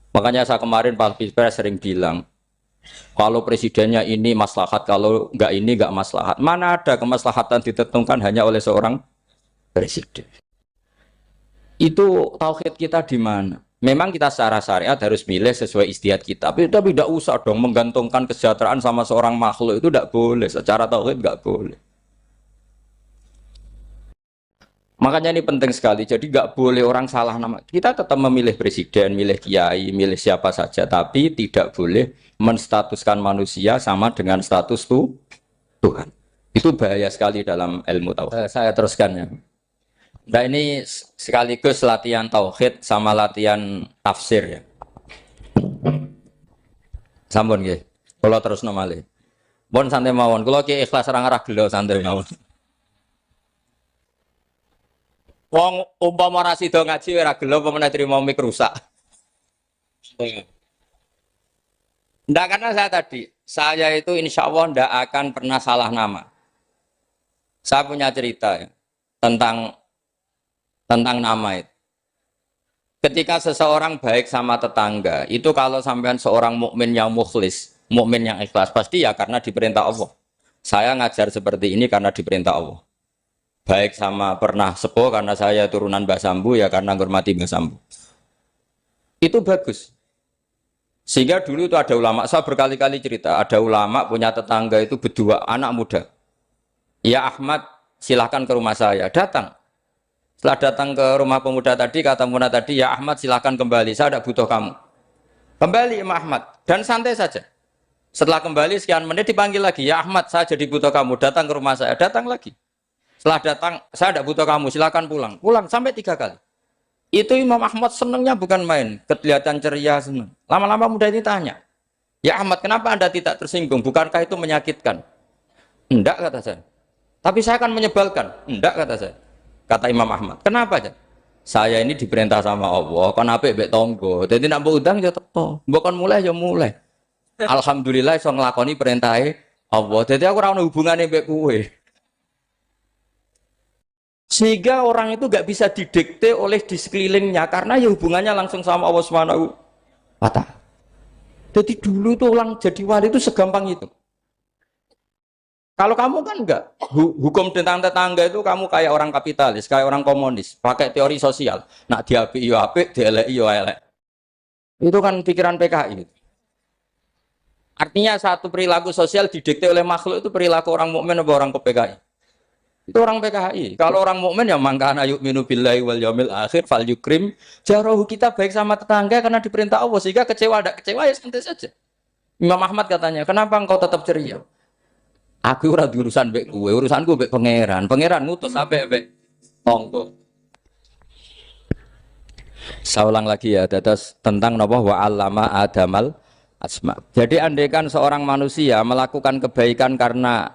Makanya saya kemarin Pak Pilpres sering bilang, kalau presidennya ini maslahat, kalau enggak ini enggak maslahat. Mana ada kemaslahatan ditentukan hanya oleh seorang presiden. Itu tauhid kita di mana? Memang kita secara syariat harus milih sesuai ijtihad kita. Tapi tidak usah dong menggantungkan kesejahteraan sama seorang makhluk, itu tidak boleh. Secara tauhid enggak boleh. Makanya ini penting sekali. Jadi nggak boleh orang salah nama. Kita tetap memilih presiden, milih kiai, milih siapa saja, tapi tidak boleh menstatuskan manusia sama dengan status Tuhan. Itu bahaya sekali dalam ilmu tauhid. Saya teruskan ya. Nah ini sekaligus latihan tauhid sama latihan tafsir ya. Sampun nggih. Kula terusno malih. Pun santai mawon. Kula ki ikhlas ora ngarah gelo santai mawon. Wong umpama ora sida ngaji ora gelo apa meneh trimo mik rusak. Ndak karena saya itu insya Allah ndak akan pernah salah nama. Saya punya cerita ya, tentang nama itu. Ketika seseorang baik sama tetangga, itu kalau sampean seorang mukmin yang mukhlis, mukmin yang ikhlas, pasti ya karena diperintah Allah. Saya ngajar seperti ini karena diperintah Allah. Baik sama pernah sepuh karena saya turunan Mbah Sambu ya karena menghormati Mbah Sambu. Itu bagus. Sehingga dulu itu ada ulama, saya berkali-kali cerita, ada ulama punya tetangga itu berdua anak muda. Ya Ahmad, silahkan ke rumah saya. Datang. Setelah datang ke rumah pemuda tadi, kata pemuda tadi, ya Ahmad silahkan kembali, saya tidak butuh kamu. Kembali Imam Ahmad, dan santai saja. Setelah kembali sekian menit dipanggil lagi, ya Ahmad saya jadi butuh kamu, datang ke rumah saya, datang lagi. Setelah datang, saya tidak butuh kamu, silakan pulang. Pulang sampai 3 kali. Itu Imam Ahmad senangnya bukan main, kelihatan ceria senang. Lama-lama muda ini tanya, ya Ahmad kenapa Anda tidak tersinggung? Bukankah itu menyakitkan? Enggak kata saya. Tapi saya akan menyebalkan. Enggak kata saya. Kata Imam Ahmad. Kenapa aja? Saya ini diperintah sama Allah, kan apik mbek tangga. Dadi nek mbok undang ya teko. Mbok kon mulai ya mulai. Alhamdulillah iso nglakoni perintahe Allah. Dadi aku ora ono hubungane mbek kowe. Sehingga orang itu gak bisa didikte oleh di sekelilingnya karena ya hubungannya langsung sama Allah Subhanahu wa Ta'ala. Jadi dulu tuh orang jadi wali itu segampang itu. Kalau kamu kan enggak, hukum tentang tetangga itu kamu kayak orang kapitalis, kayak orang komunis, pakai teori sosial. Nak diapik yo apik, dielek yo elek. Itu kan pikiran PKI. Artinya satu perilaku sosial didikte oleh makhluk itu perilaku orang mukmin atau orang PKI. Itu orang PKI. Kalau orang mukmin ya mangkana yu'minu billahi wal yaumil akhir fal yukrim jarahu, kita baik sama tetangga karena diperintah Allah, sehingga kecewa ada kecewa ya santai saja. Imam Ahmad katanya, kenapa engkau tetap ceria? Aku ora urusan mbek kowe, urusanku mbek pangeran. Pangeran ngutus sampe mbek tonggo. Saya ulang lagi ya, terus tentang napa wa 'allama adamal asma. Jadi andaikan seorang manusia melakukan kebaikan karena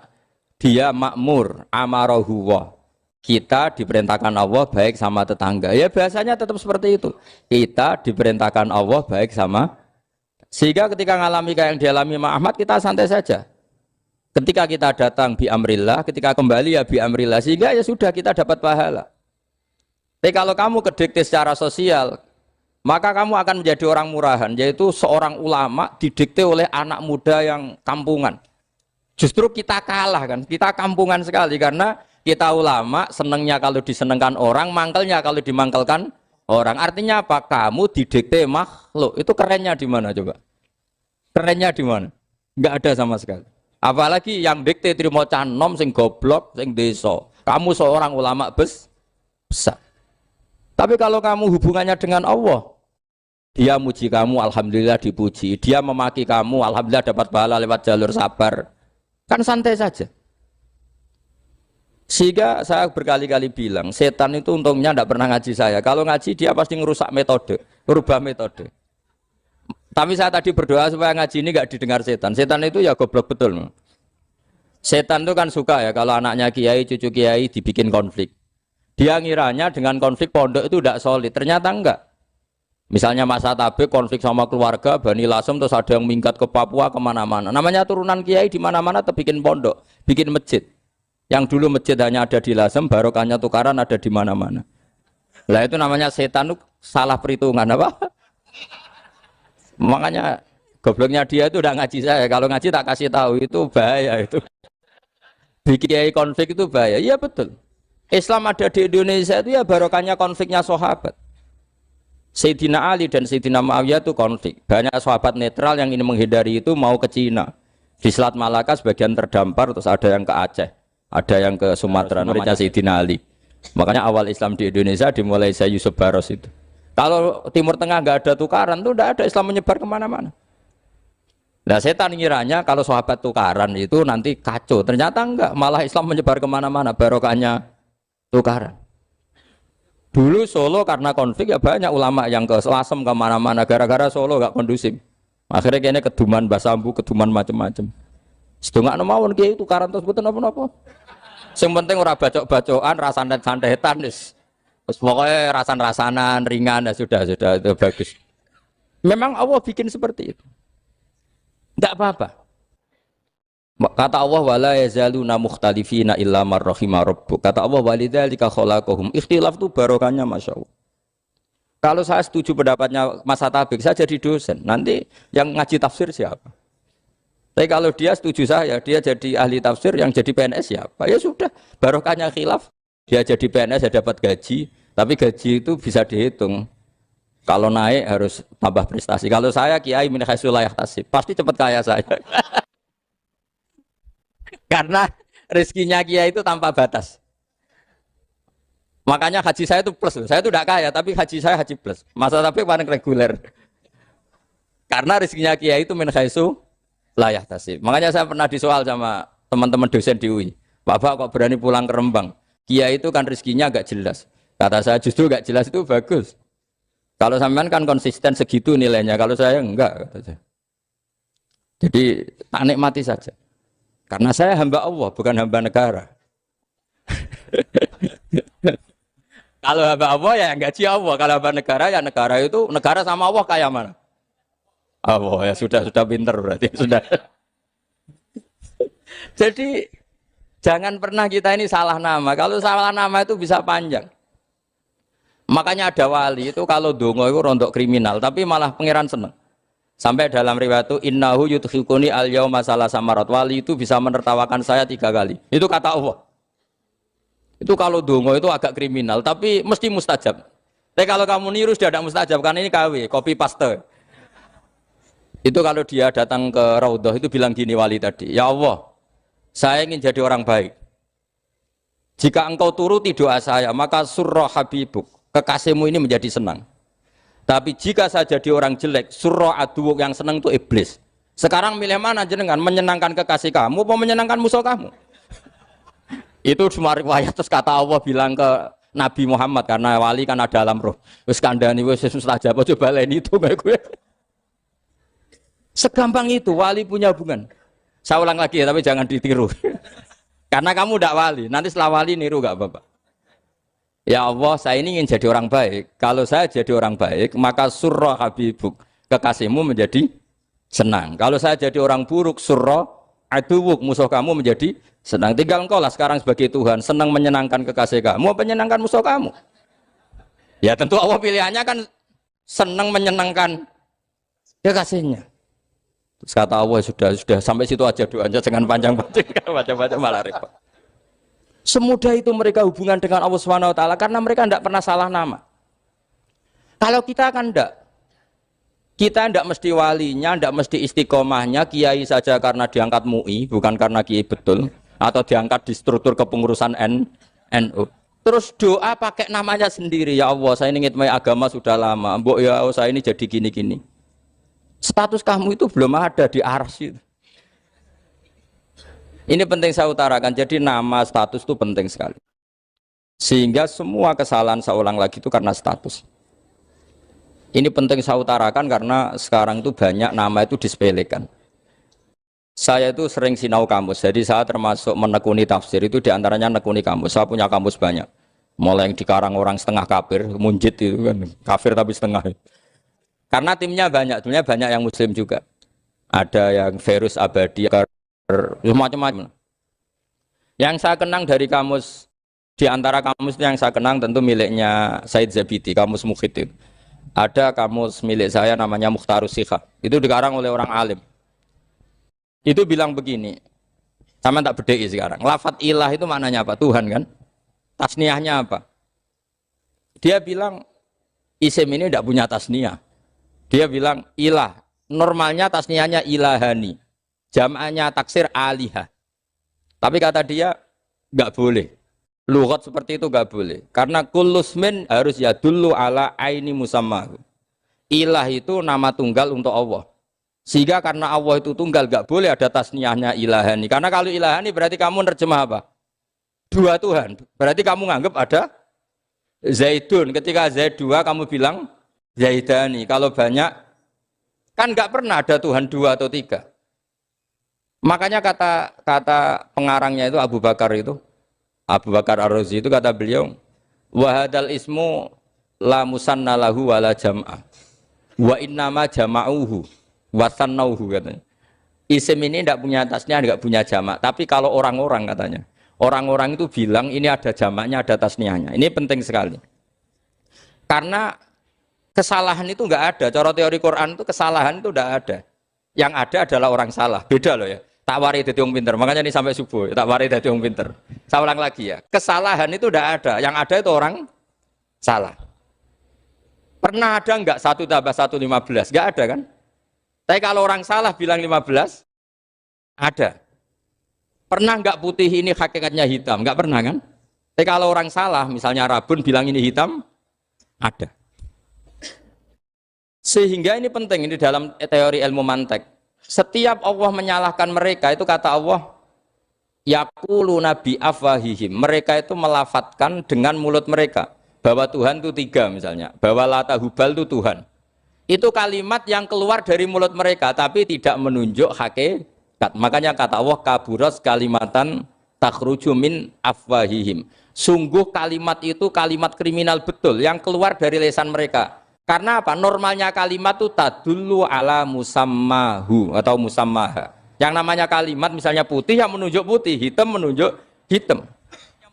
dia makmur, amarahu wa. Kita diperintahkan Allah baik sama tetangga. Ya biasanya tetap seperti itu. Kita diperintahkan Allah baik sama, sehingga ketika ngalami kayak yang dialami Ahmad, kita santai saja. Ketika kita datang bi amrillah, ketika kembali ya bi amrillah, sehingga ya sudah kita dapat pahala. Tapi kalau kamu kedikte secara sosial, maka kamu akan menjadi orang murahan, yaitu seorang ulama didikte oleh anak muda yang kampungan. Justru kita kalah kan, kita kampungan sekali karena kita ulama senengnya kalau disenengkan orang, mangkelnya kalau dimangkelkan orang. Artinya apa? Kamu didikte makhluk. Itu kerennya di mana coba? Kerennya di mana? Enggak ada sama sekali. Apalagi yang dikte trimo canom sing goblok sing desa. Kamu seorang ulama besar. Tapi kalau kamu hubungannya dengan Allah, dia muji kamu, alhamdulillah dipuji. Dia memaki kamu, alhamdulillah dapat pahala lewat jalur sabar. Kan santai saja. Sehingga saya berkali-kali bilang, setan itu untungnya tidak pernah ngaji saya. Kalau ngaji dia pasti ngerusak metode, merubah metode. Tapi saya tadi berdoa supaya ngaji ini nggak didengar setan. Setan itu ya goblok betul. Setan itu kan suka ya kalau anaknya kiai, cucu kiai dibikin konflik. Dia ngiranya dengan konflik pondok itu tidak solid. Ternyata enggak. Misalnya masa tabik konflik sama keluarga, Bani Lasem, terus ada yang minggat ke Papua kemana-mana. Namanya turunan kiai di mana-mana terbikin pondok, bikin masjid. Yang dulu masjid hanya ada di Lasem, barokahnya tukaran ada di mana-mana. Lah itu namanya setan itu salah perhitungan apa? Makanya gobloknya dia itu udah ngaji saya. Kalau ngaji tak kasih tahu itu bahaya itu. Bikin konflik itu bahaya. Iya betul. Islam ada di Indonesia itu ya barokahnya konfliknya sahabat. Sayyidina Ali dan Sayyidina Muawiyah itu konflik. Banyak sahabat netral yang ingin menghindari itu mau ke Cina. Di Selat Malaka sebagian terdampar, terus ada yang ke Aceh, ada yang ke Sumatera. Namanya Sayyidina Ali. Makanya awal Islam di Indonesia dimulai saya Yusuf Baros itu. Kalau Timur Tengah nggak ada tukaran tuh nggak ada Islam menyebar kemana-mana. Nah setan ngiranya kalau sahabat tukaran itu nanti kacau. Ternyata enggak, malah Islam menyebar kemana-mana. Barokahnya tukaran. Dulu Solo karena konflik ya banyak ulama yang ke Lasem kemana-mana. Gara-gara Solo nggak kondusif. Akhirnya kayaknya keduman basambu, keduman macam-macam. Sedungak nemawon kiai tukaran terus betul apa-apa. Yang penting ora bacok-bacokan, rasan-santetan wis. Pokoknya rasan-rasanan, ringan, ya sudah itu bagus. Memang Allah bikin seperti itu. Tidak apa-apa. Kata Allah, wala yazaluna mukhtalifina illa man rahima rabbuk. Kata Allah, walidzalika khalaqahum. Ikhtilaf itu barokahnya Masya Allah. Kalau saya setuju pendapatnya Mas Atabik, saya jadi dosen. Nanti yang ngaji tafsir siapa? Tapi kalau dia setuju saya, dia jadi ahli tafsir, yang jadi PNS siapa? Ya sudah, barokahnya khilaf. Dia jadi PNS, dia dapat gaji. Tapi gaji itu bisa dihitung. Kalau naik harus tambah prestasi. Kalau saya kiai min haitsu la yahtasib, pasti cepat kaya saya. Karena rezekinya kiai itu tanpa batas. Makanya haji saya itu plus. Saya itu tidak kaya, tapi haji saya haji plus. Masa tapi paling reguler. Karena rezekinya kiai itu min haitsu la yahtasib. Makanya saya pernah disoal sama teman-teman dosen di UI. Bapak kok berani pulang ke Rembang? Kiai itu kan rezekinya agak jelas. Kata saya justru gak jelas itu bagus. Kalau sampean kan konsisten segitu nilainya, kalau saya enggak. Kata saya. Jadi tak nikmati saja. Karena saya hamba Allah, bukan hamba negara. Kalau hamba Allah ya gaji Allah. Kalau hamba negara ya negara itu, negara sama Allah kayak mana? Allah ya sudah pinter berarti sudah. Jadi jangan pernah kita ini salah nama. Kalau salah nama itu bisa panjang. Makanya ada wali itu kalau dongo itu rontok kriminal, tapi malah pangeran seneng. Sampai dalam riwayat itu innahu yudkhikuni al-yauma salasa marat. Wali itu bisa menertawakan saya 3 kali. Itu kata Allah. Itu kalau dongo itu agak kriminal, tapi mesti mustajab. Tapi kalau kamu niru sudah ada mustajab, karena ini KW, copy paste. Itu kalau dia datang ke Raudhah itu bilang gini wali tadi, ya Allah, saya ingin jadi orang baik. Jika engkau turuti doa saya, maka surra habibuk. Kekasihmu ini menjadi senang. Tapi jika saya jadi orang jelek, surra aduwuk yang senang itu iblis. Sekarang milih mana jenengan? Menyenangkan kekasih kamu apa menyenangkan musuh kamu? Itu cuma riwayat terus kata Allah bilang ke Nabi Muhammad karena wali kan ada alam roh. Wis kandhani wis mustajab coba leni itu gue. Segampang itu wali punya hubungan. Saya ulang lagi ya tapi jangan ditiru. Karena kamu tidak wali, nanti setelah wali niru gak apa-apa. Ya Allah, saya ini ingin jadi orang baik. Kalau saya jadi orang baik, maka surra habibuk, kekasihmu menjadi senang. Kalau saya jadi orang buruk, surra aduwuk, musuh kamu menjadi senang. Tinggal engkau lah sekarang sebagai Tuhan, senang menyenangkan kekasih kamu, menyenangkan musuh kamu. Ya tentu Allah pilihannya kan senang menyenangkan kekasihnya. Terus kata Allah sudah sampai situ aja doanya, jangan panjang-panjang, baca-baca malah repot. Semudah itu mereka hubungan dengan Allah SWT karena mereka tidak pernah salah nama. Kalau kita kan tidak. Kita tidak mesti walinya, tidak mesti istiqomahnya, kiai saja karena diangkat MUI, bukan karena kiai betul, atau diangkat di struktur kepengurusan NU. Terus doa pakai namanya sendiri, ya Allah saya ini ngitmai agama sudah lama, mbok ya Allah saya ini jadi gini-gini. Status kamu itu belum ada di arsy. Ini penting saya utarakan, jadi nama status itu penting sekali. Sehingga semua kesalahan saya ulang lagi itu karena status. Ini penting saya utarakan karena sekarang itu banyak nama itu disepelekan. Saya itu sering sinau kamus, jadi saya termasuk menekuni tafsir itu diantaranya menekuni kamus. Saya punya kamus banyak, mulai yang dikarang orang setengah kafir, munjid itu kan, kafir tapi setengah. Karena timnya banyak yang muslim juga. Ada yang Verus Abadi, macam-macam. Yang saya kenang dari kamus, di antara kamus yang saya kenang tentu miliknya Said Zabidi, kamus Mukhid itu. Ada kamus milik saya namanya Mukhtarus Sikha. Itu dikarang oleh orang alim. Itu bilang begini, sama tak bedai sekarang. Lafat ilah itu maknanya apa? Tuhan kan? Tasniahnya apa? Dia bilang isim ini tidak punya tasniah. Dia bilang ilah, normalnya tasniahnya ilahani, jam'anya taksir alihah. Tapi kata dia nggak boleh. Lughat seperti itu nggak boleh. Karena kullusmin harus yadullu ala aini musamma. Ilah itu nama tunggal untuk Allah. Sehingga karena Allah itu tunggal nggak boleh ada tasniahnya ilahani. Karena kalau ilahani berarti kamu nerjemah apa? Dua Tuhan. Berarti kamu nganggap ada Zaidun. Ketika Zaid dua kamu bilang Zaidani, kalau banyak kan nggak pernah ada Tuhan dua atau tiga. Makanya kata pengarangnya itu Abu Bakar Ar-Razi itu kata beliau, wahadal ismu la musanna lahu wala jam'ah wa innama jama'uhu wasannauhu katanya. Isim ini tidak punya tasnya, tidak punya jamak. Tapi kalau orang-orang katanya, orang-orang itu bilang ini ada jamaknya, ada tasniahnya. Ini penting sekali. Karena kesalahan itu enggak ada. Cara teori Quran itu kesalahan itu enggak ada. Yang ada adalah orang salah. Beda loh ya. Tak wari dadi wong pinter. Makanya ini sampai subuh. Tak wari dadi wong pinter. Saya ulang lagi ya. Kesalahan itu enggak ada. Yang ada itu orang salah. Pernah ada enggak 1 tambah 1 15? Enggak ada kan? Tapi kalau orang salah bilang 15, ada. Pernah enggak putih ini hakikatnya hitam? Enggak pernah kan? Tapi kalau orang salah, misalnya Rabun bilang ini hitam, ada. Sehingga ini penting, ini dalam teori ilmu mantek. Setiap Allah menyalahkan mereka, itu kata Allah, yaquluna bi afwahihim. Mereka itu melafatkan dengan mulut mereka. Bahwa Tuhan itu 3 misalnya. Bahwa Lata Hubal itu Tuhan. Itu kalimat yang keluar dari mulut mereka, tapi tidak menunjuk hakikat. Makanya kata Allah, kaburas kalimatan takhruju min afwahihim. Sungguh kalimat itu kalimat kriminal betul, yang keluar dari lisan mereka. Karena apa? Normalnya kalimat itu tadullu ala musammahu atau musammaha. Yang namanya kalimat misalnya putih yang menunjuk putih, hitam menunjuk hitam.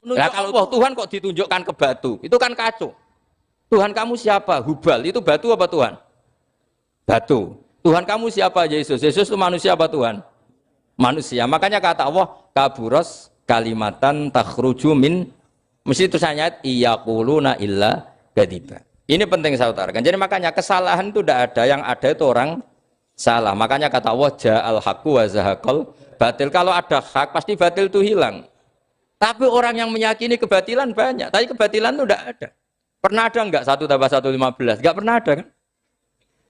Nah kalau Tuhan kok ditunjukkan ke batu, itu kan kacau. Tuhan kamu siapa? Hubal, itu batu apa Tuhan? Batu. Tuhan kamu siapa? Yesus. Yesus itu manusia apa Tuhan? Manusia. Makanya kata Allah, kaburos kalimatan takhruju min, mesti tulisannya iyaquluna illa kadiba. Ini penting saya utarakan. Jadi makanya kesalahan itu tidak ada, yang ada itu orang salah. Makanya kata Allah, ja'al haqqu wa zahaqal batil. Kalau ada hak pasti batil itu hilang. Tapi orang yang meyakini kebatilan banyak, tapi kebatilan itu tidak ada. Pernah ada enggak 1 tambah 1 15? Enggak pernah ada kan?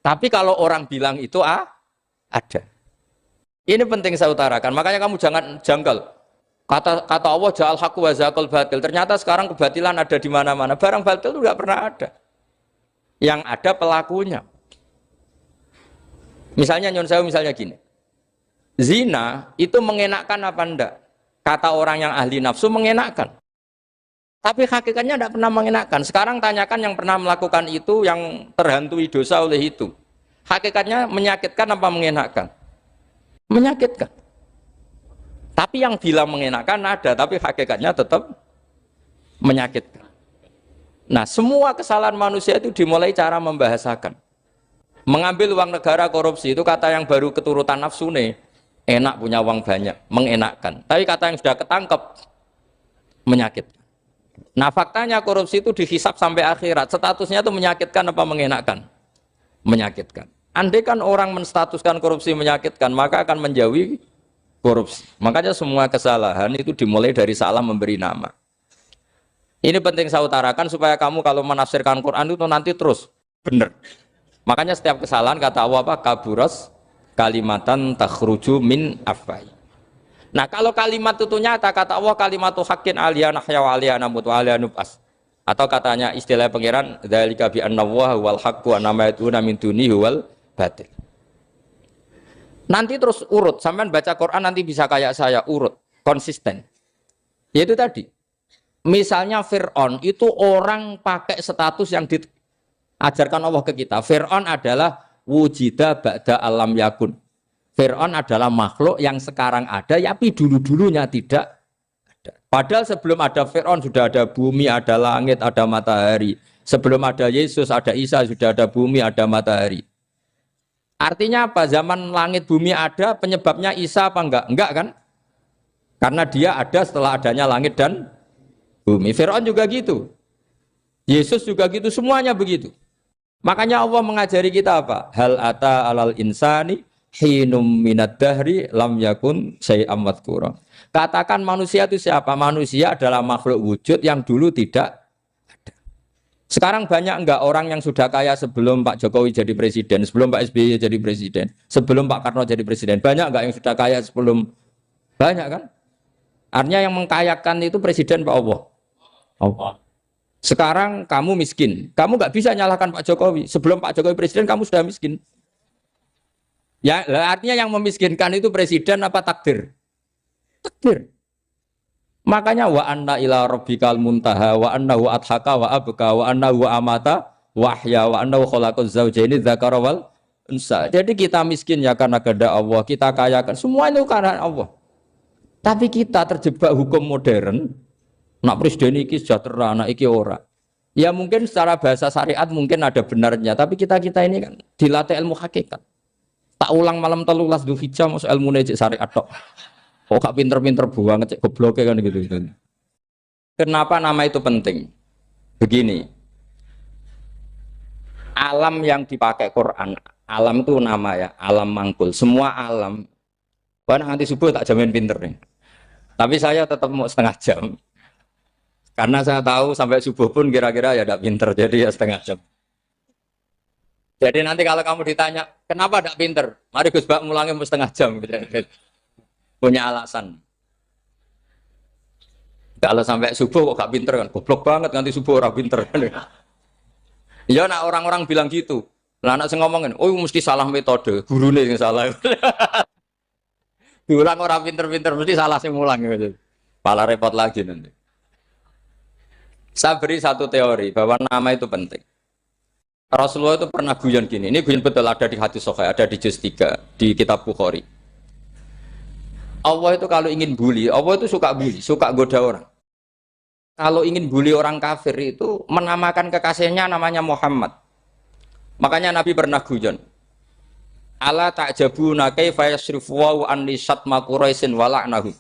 Tapi kalau orang bilang itu ada. Ini penting saya utarakan. Makanya kamu jangan janggal. Kata Allah ja'al haqqu wa zaqal batil. Ternyata sekarang kebatilan ada di mana-mana. Barang batil itu enggak pernah ada. Yang ada pelakunya. Misalnya nyon sewu misalnya gini. Zina itu mengenakkan apa enggak? Kata orang yang ahli nafsu mengenakkan. Tapi hakikatnya tidak pernah mengenakkan. Sekarang tanyakan yang pernah melakukan itu, yang terhantui dosa oleh itu. Hakikatnya menyakitkan apa mengenakkan? Menyakitkan. Tapi yang bilang mengenakkan ada, tapi hakikatnya tetap menyakitkan. Nah, semua kesalahan manusia itu dimulai cara membahasakan. Mengambil uang negara korupsi itu kata yang baru keturutan nafsu nih. Enak punya uang banyak, mengenakkan. Tapi kata yang sudah ketangkep, menyakitkan. Nah, faktanya korupsi itu dihisap sampai akhirat. Statusnya itu menyakitkan apa mengenakkan? Menyakitkan. Andai kan orang menstatuskan korupsi menyakitkan, maka akan menjauhi korupsi. Makanya semua kesalahan itu dimulai dari salah memberi nama. Ini penting saya utarakan supaya kamu kalau menafsirkan Quran itu nanti terus benar. Makanya setiap kesalahan kata Allah apa? Kaburas kalimatan takhruju min afwai. Nah, kalau kalimat itu nyata kata Allah kalimatu haqqin aliyana hya wa aliyana mut wa aliyana nubas. Atau katanya istilah pangeran dzalika bi anna wal haqqu wa nama yatuna min dunihi wal batil. Nanti terus urut, sampean baca Quran nanti bisa kayak saya urut, konsisten. Yaitu tadi. Misalnya Fir'aun itu orang pakai status yang diajarkan Allah ke kita. Fir'aun adalah wujida ba'da alam yakun. Fir'aun adalah makhluk yang sekarang ada, tapi dulu-dulunya tidak ada. Padahal sebelum ada Fir'aun sudah ada bumi, ada langit, ada matahari. Sebelum ada Yesus, ada Isa, sudah ada bumi, ada matahari. Artinya apa? Zaman langit bumi ada, penyebabnya Isa apa enggak? Enggak kan? Karena dia ada setelah adanya langit dan bumi. Fir'aun juga gitu. Yesus juga gitu, semuanya begitu. Makanya Allah mengajari kita apa? Hal ata alal insani hinum minad dahri lam yakun syai'am madhkura. Katakan manusia itu siapa? Manusia adalah makhluk wujud yang dulu tidak ada. Sekarang banyak enggak orang yang sudah kaya sebelum Pak Jokowi jadi presiden, sebelum Pak SBY jadi presiden, sebelum Pak Karno jadi presiden? Banyak enggak yang sudah kaya sebelum? Banyak kan? Artinya yang mengkayakan itu presiden Pak Allah. Allah. Sekarang kamu miskin, kamu nggak bisa nyalahkan Pak Jokowi. Sebelum Pak Jokowi presiden kamu sudah miskin. Ya, artinya yang memiskinkan itu presiden apa takdir? Takdir. Makanya wa anna ila rabbikal muntaha wa annahu adhaka wa abka wa annahu amata wa ahya wa annahu khalaqaz zawjaini dzakara wal unsa. Jadi kita miskin ya karena kehendak Allah, kita kaya kan semua itu karena Allah. Tapi kita terjebak hukum modern. Nak presiden iki sejahtera, nak iki ora. Ya mungkin secara bahasa syariat mungkin ada benarnya, tapi kita ini kan dilatih ilmu hakikat. Tak ulang malam 13 Dzulhijjah masuk ilmu cek syariat tok. Kok gak pinter-pinter banget cek gobloke kan gitu. Kenapa nama itu penting? Begini. Alam yang dipakai Quran, alam itu nama ya, alam mangkul. Semua alam. Wah nanti subuh tak jamin pinter nih. Tapi saya tetap mau setengah jam. Karena saya tahu sampai subuh pun kira-kira ya tidak pinter, jadi ya setengah jam. Jadi nanti kalau kamu ditanya, kenapa tidak pinter? Mari Gus Bak mulangnya mau setengah jam. Punya alasan. Kalau sampai subuh kok gak pinter kan? Goblok banget nanti subuh orang pinter. Ya nak orang-orang bilang gitu. Lah anak saya ngomongin, oh mesti salah metode, gurunya yang salah. Diulang orang pinter-pinter, mesti salah sih mulang. Gitu. Malah repot lagi nanti. Saya beri satu teori bahwa nama itu penting. Rasulullah itu pernah guyon gini. Ini guyon betul ada di hadis Sahih, ada di juz 3 di kitab Bukhari. Allah itu kalau ingin bully, Allah itu suka bully, suka goda orang. Kalau ingin bully orang kafir itu menamakan kekasihnya namanya Muhammad. Makanya Nabi pernah guyon. Ala ta'jabuna kaifa yasrifu wa an lisatma quraisin wa la'nahum.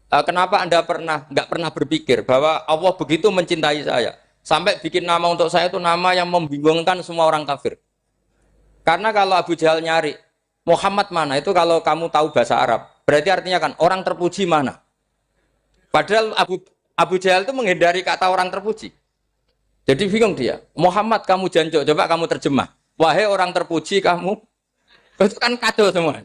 Kenapa Anda nggak pernah berpikir bahwa Allah begitu mencintai saya sampai bikin nama untuk saya itu nama yang membingungkan semua orang kafir? Karena kalau Abu Jahal nyari Muhammad mana itu kalau kamu tahu bahasa Arab berarti artinya kan orang terpuji mana? Padahal Abu Jahal itu menghindari kata orang terpuji. Jadi bingung dia. Muhammad kamu jancuk, coba kamu terjemah. Wahai orang terpuji kamu, itu kan kado semua.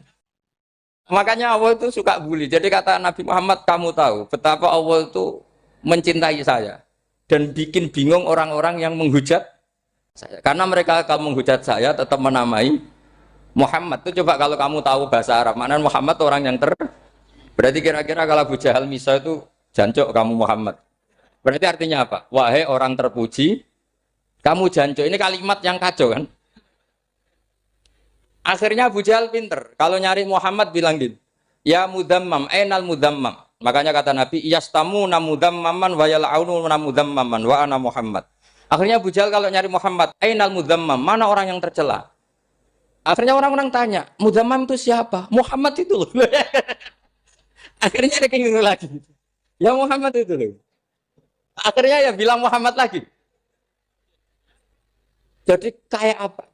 Makanya Allah itu suka bully. Jadi kata Nabi Muhammad, kamu tahu betapa Allah itu mencintai saya dan bikin bingung orang-orang yang menghujat saya. Karena mereka kalau menghujat saya tetap menamai Muhammad. Itu coba kalau kamu tahu bahasa Arab, mana Muhammad orang yang berarti kira-kira kalau Abu Jahal Misa itu jancuk kamu Muhammad. Berarti artinya apa? Wahai orang terpuji, kamu jancuk. Ini kalimat yang kacau kan? Akhirnya Abu Jahal pinter. Kalau nyari Muhammad bilang gitu. Ya mudammam, ainal mudammam. Makanya kata Nabi, yastamu namudammaman wa yal'aunu namudammaman wa ana Muhammad. Akhirnya Abu Jahal kalau nyari Muhammad, ainal mudammam, mana orang yang tercela? Akhirnya orang-orang tanya, mudammam itu siapa? Muhammad itu loh. Akhirnya dia keinget lagi. Ya Muhammad itu loh. Akhirnya ya bilang Muhammad lagi. Jadi kayak apa?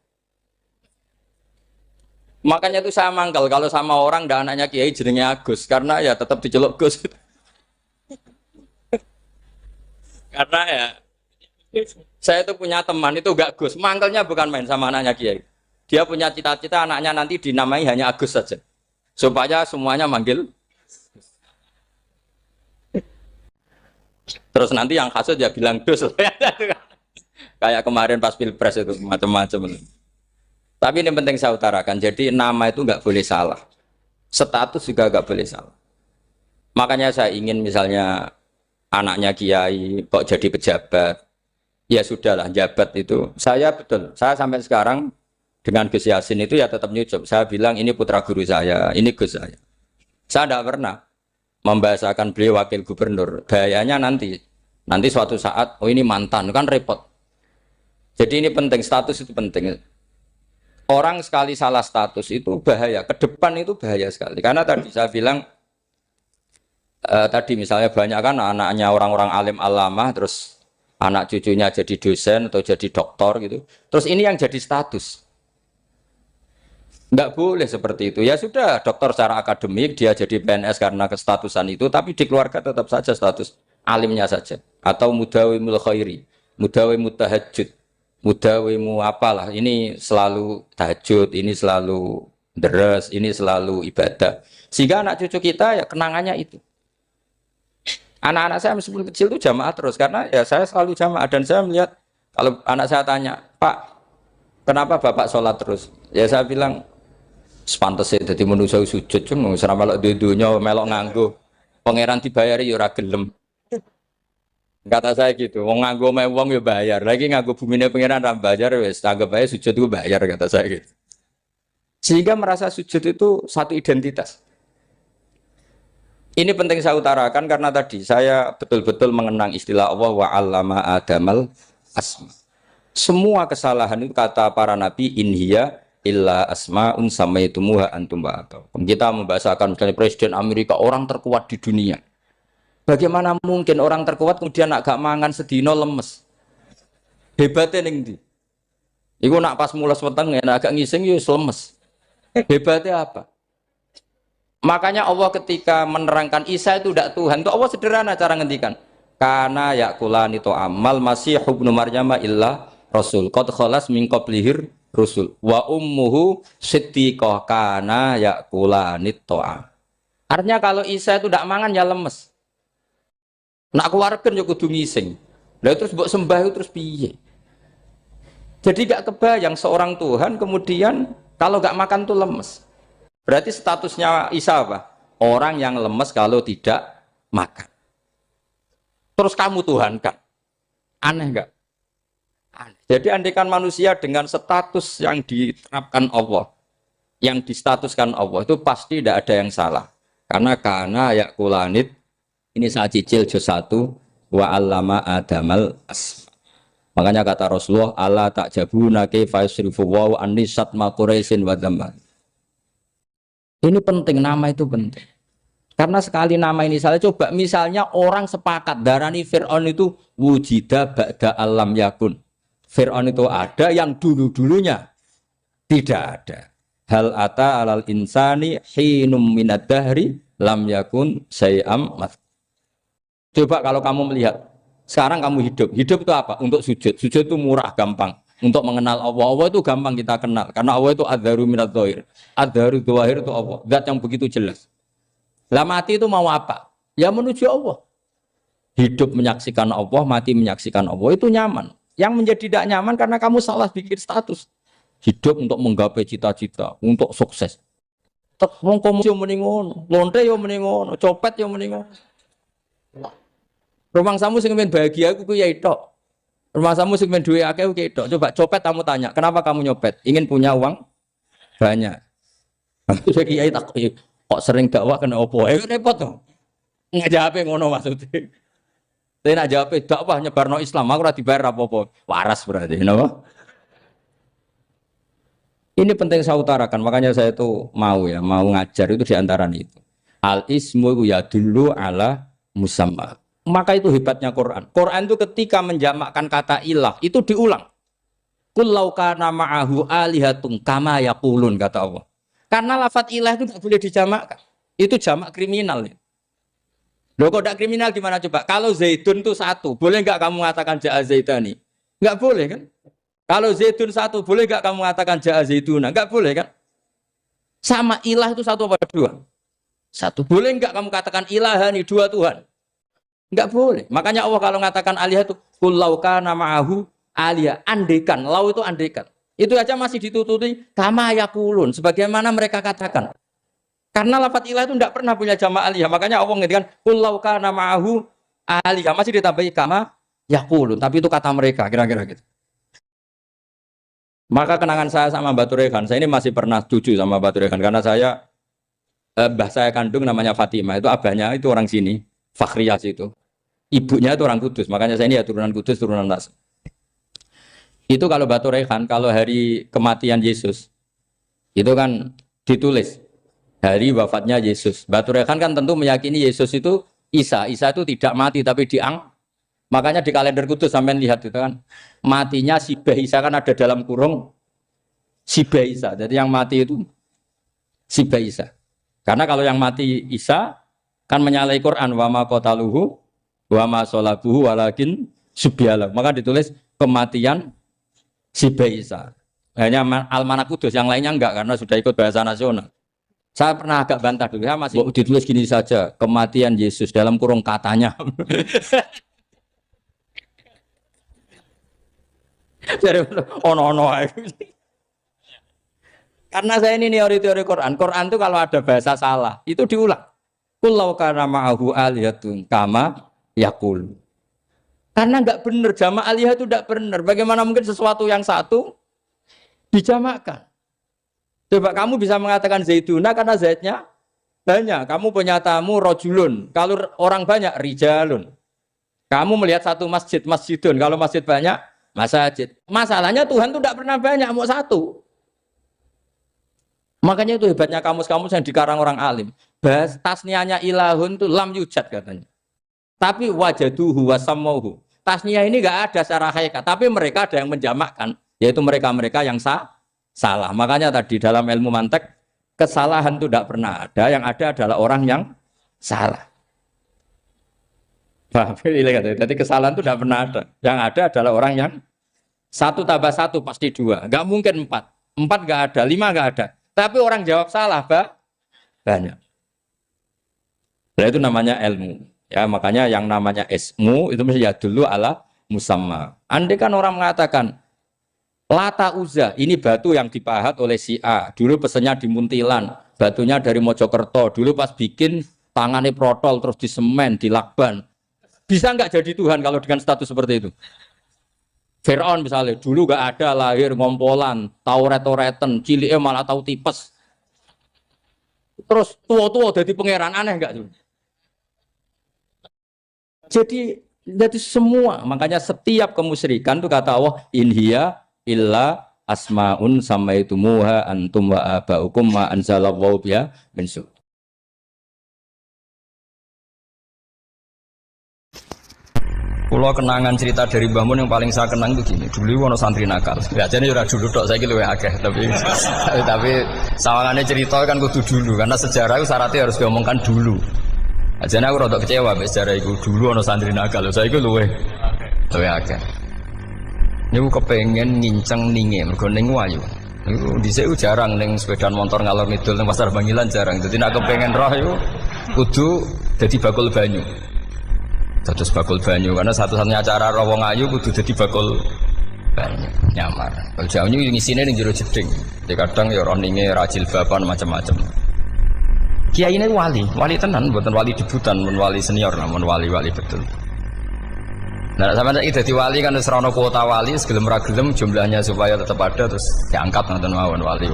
Makanya itu saya mangkal kalau sama orang dan anaknya Kiai jenenge Agus karena ya tetap diceluk Gus. Karena ya saya itu punya teman itu gak Gus, mangkalnya bukan main sama anaknya Kiai. Dia punya cita-cita anaknya nanti dinamai hanya Agus saja. Supaya semuanya manggil. Terus nanti yang hasut ya bilang Dus. Kayak kemarin pas Pilpres itu macam-macam. Tapi ini penting saya utarakan, jadi nama itu nggak boleh salah, status juga nggak boleh salah. Makanya saya ingin misalnya anaknya Kiai kok jadi pejabat, ya sudahlah jabat itu. Saya betul, saya sampai sekarang dengan Gus Yasin itu ya tetap nyucup. Saya bilang ini putra guru saya, ini Gus saya. Saya tidak pernah membahasakan beliau wakil gubernur. Bahayanya nanti suatu saat, oh ini mantan, kan repot. Jadi ini penting, status itu penting. Orang sekali salah status itu bahaya, ke depan itu bahaya sekali. Karena tadi saya bilang, tadi misalnya banyak kan anaknya orang-orang alim alamah, terus anak cucunya jadi dosen atau jadi doktor gitu. Terus ini yang jadi status. Nggak boleh seperti itu. Ya sudah, dokter secara akademik, dia jadi PNS karena kestatusan itu, tapi di keluarga tetap saja status alimnya saja. Atau mudawimul khairi, mudawimul tahajud. Mudawimu apalah, ini selalu tahajud, ini selalu deres, ini selalu ibadah. Sehingga anak cucu kita ya kenangannya itu. Anak-anak saya meskipun kecil itu jamaah terus, karena ya saya selalu jamaah. Dan saya melihat, kalau anak saya tanya, Pak, kenapa Bapak sholat terus? Ya saya bilang, sepantasnya jadi manusia sujud, cuma selama melok dudunya, melok nganggo. Pangeran dibayari ya ora gelem. Kata saya gitu, wong nganggo wong ya bayar. Lagi nganggo bumine pangeran ra bayar wis anggap aja sujud itu bayar kata saya gitu. Sehingga merasa sujud itu satu identitas. Ini penting saya utarakan karena tadi saya betul-betul mengenang istilah Allah wa 'allama Adamal asma. Semua kesalahan itu kata para nabi inhiya illa asmaun samaitumuha antum ba'atau. Kita membahasakan misalnya presiden Amerika orang terkuat di dunia. Bagaimana mungkin orang terkuat kemudian agak mangan sedino lemes? Hebatnya ning ndi? Iku nak pas mulas weteng agak ngising ya lemes. Hebatnya apa? Makanya Allah ketika menerangkan Isa itu tidak Tuhan, itu Allah sederhana cara ngendikan. Karena yakulani to amal masih ibnu Maryam illa rasul. Qad khalas min qablihir rusul. Wa ummuhu siddiqah kana yakulani to'am. Artinya kalau Isa itu tidak mangan ya lemes. Nak keluarkan ya kudu ngising. Lah terus mbok sembah itu terus piye? Jadi gak kebayang seorang Tuhan kemudian kalau gak makan tuh lemes. Berarti statusnya Isa apa? Orang yang lemes kalau tidak makan. Terus kamu Tuhan kan? Aneh gak? Aneh. Jadi andikan manusia dengan status yang diterapkan Allah, yang distatuskan Allah itu pasti tidak ada yang salah. Karena yakulanit. Ini saya cicil juz 1 wa 'allama Adamal asma. Makanya kata Rasulullah Allah ta'jabuna kaifa yusrifu wa annisat ma quraisin wa dhamma. Ini penting, nama itu penting. Karena sekali nama ini salah, coba misalnya orang sepakat darani Fir'aun itu wujida ba'da alam yakun. Fir'aun itu ada yang dulu-dulunya tidak ada. Hal ata alal insani hinum minad dahri lam yakun sayam mat. Coba kalau kamu melihat, sekarang kamu hidup itu apa? Untuk sujud. Sujud itu murah, gampang. untuk mengenal Allah. Allah itu gampang kita kenal karena Allah itu adzaru minadz dzahir. Adzaru dzahir itu Allah, zat yang begitu jelas. Lah mati itu mau apa? Ya menuju Allah. Hidup menyaksikan Allah, mati menyaksikan Allah itu nyaman. Yang menjadi tidak nyaman karena kamu salah bikin status. Hidup untuk menggapai cita-cita, untuk sukses. Tek wong komo yo muni ngono, lonte yo muni ngono, copet yo muni ngono. Rumangsamu sing men bahagia aku ya tok. Rumangsamu sing men duwe akeh ku tok. Coba copet kamu tanya, kenapa kamu nyopet? Ingin punya uang banyak. Aku saya kiai tak kok sering dakwah kena opo? Repot to. Ngajape ngono maksudnya. Saya nak jawab dakwah nyebarno Islam, aku ora dibayar apa-apa. Waras berarti, napa? Ini penting saya utarakan, makanya saya itu mau ngajar itu diantara itu. Al ismu ya dulu ala musamma. Maka itu hebatnya Quran. Quran itu ketika menjamakkan kata ilah itu diulang. Qul law kana ma'ahu alihatun kama yaqulun kata Allah. Karena lafadz ilah itu tidak boleh dijamakkan. Itu jamak kriminal. Loh kok tidak kriminal gimana coba? Kalau Zaidun itu satu, boleh nggak kamu mengatakan ja'a Zaidani? Nggak boleh kan? Kalau Zaidun satu, boleh nggak kamu mengatakan ja'a Zaiduna? Nggak boleh kan? Sama ilah itu satu apa dua? Satu. Boleh nggak kamu katakan ilahani, dua Tuhan? Nggak boleh. Makanya Allah kalau mengatakan aliyah itu qul law kana ma'ahu aliyah, andekan, lau itu andekan. Itu aja masih ditututi kama yaqulun, sebagaimana mereka katakan. Karena lafadz ilah itu tidak pernah punya jamak aliyah. Makanya Allah ngendikan qul law kana ma'ahu aliyah, masih ditambahi kama yaqulun, tapi itu kata mereka kira-kira gitu. Maka kenangan saya sama Mbak Turekan, saya ini masih pernah setuju sama Mbak Turekan karena saya mbah saya kandung namanya Fatimah, itu abahnya itu orang sini, Fakhriyas itu. Ibunya itu orang Kudus, makanya saya ini ya turunan Kudus, turunan Nas. Itu kalau Mbak Turekan, kalau hari kematian Yesus, itu kan ditulis hari wafatnya Yesus. Mbak Turekan kan tentu meyakini Yesus itu Isa itu tidak mati tapi makanya di kalender Kudus sampai lihat itu kan matinya Sibah Isa kan ada dalam kurung Sibah Isa. Jadi yang mati itu Sibah Isa. Karena kalau yang mati Isa kan menyalahi Quran wa ma qataluhu wa ma salabuhu walakin subyalah. Maka ditulis kematian Sibah Isa. Hanya Almanak Kudus, yang lainnya enggak karena sudah ikut bahasa nasional. Saya pernah agak bantah dulu, ya masih ditulis gini saja, kematian Yesus dalam kurung katanya. Jadi ono-ono. Karena saya ini teori Quran. Quran itu kalau ada bahasa salah, itu diulang. Qul law kana ma'ahu aliyatun kama yaqul. Karena enggak benar, jamak aliyah itu enggak benar. Bagaimana mungkin sesuatu yang satu dijamakkan? Coba kamu bisa mengatakan Zaiduna karena Zaidnya banyak. Kamu punya tamu rojulun. Kalau orang banyak rijalun. Kamu melihat satu masjid, masjidun. Kalau masjid banyak, masjid. Masalahnya Tuhan itu tidak pernah banyak, mau satu. Makanya itu hebatnya kamus-kamus yang dikarang orang alim. Bahas tasniahnya ilahun itu lam yujad katanya. Tapi wajaduhu wasamauhu. Tasniah ini enggak ada secara hakikat, tapi mereka ada yang menjamakkan, yaitu mereka-mereka yang salah. Makanya tadi dalam ilmu mantek kesalahan itu tidak pernah ada, yang ada adalah orang yang salah. Jadi kesalahan itu tidak pernah ada. Yang ada adalah orang yang satu tambah satu pasti dua. Enggak mungkin empat. Empat enggak ada, lima enggak ada. Tapi orang jawab salah, banyak. Nah, itu namanya ilmu. Ya, makanya yang namanya ismu itu mesti ya dulu ala musamma. Andai kan orang mengatakan Lata Uzza, ini batu yang dipahat oleh si A. Dulu pesennya di Muntilan, batunya dari Mojokerto. Dulu pas bikin tangannya protol terus disemen, dilakban. Bisa nggak jadi Tuhan kalau dengan status seperti itu? Fir'aun misalnya, dulu nggak ada lahir ngompolan, tahu retoretan, ciliknya malah tahu tipes. Terus tua-tua jadi pangeran, aneh nggak tuh? Jadi semua, makanya setiap kemusyrikan itu kata Allah, inhiya illa asmaun samaitumuha antum wa abaukum ma anzalallahu biha min sultan. Pulau kenangan cerita dari Mbah Mun yang paling saya kenang itu gini. Dulu ono santri nakal. Biasanya ora dulu tok, saiki luwih akeh, tapi sawangane cerita kan kudu dulu karena sejarah itu syaratnya harus diomongkan dulu. Ajane aku rada kecewa mbek sejarah iku. Dulu ono santri nakal, saiki luwih akeh. Niku kepengen nginceng ninge mergo ning wayu. Niku dhisik jarang ning sepeda motor ngalor ngidul ning Pasar Bangilan jarang. Dadi nek kepengen roh iku kudu dadi bakul banyu. Dados bakul banyu karena satu-satunya acara roh wong ayu kudu dadi bakul banyu nyamar. Kalau jauh ini ngisine ning jero jeding. Jadi kadang ya roh ninge rajil bapan macam-macam. Kiai ini wali tenan, bukan wali debutan, bukan wali senior, namun wali betul. Nah, sama saya jadi wali kan serono kuota wali, segelem ragelem jumlahnya supaya tetap ada terus diangkat nonton mawon wali.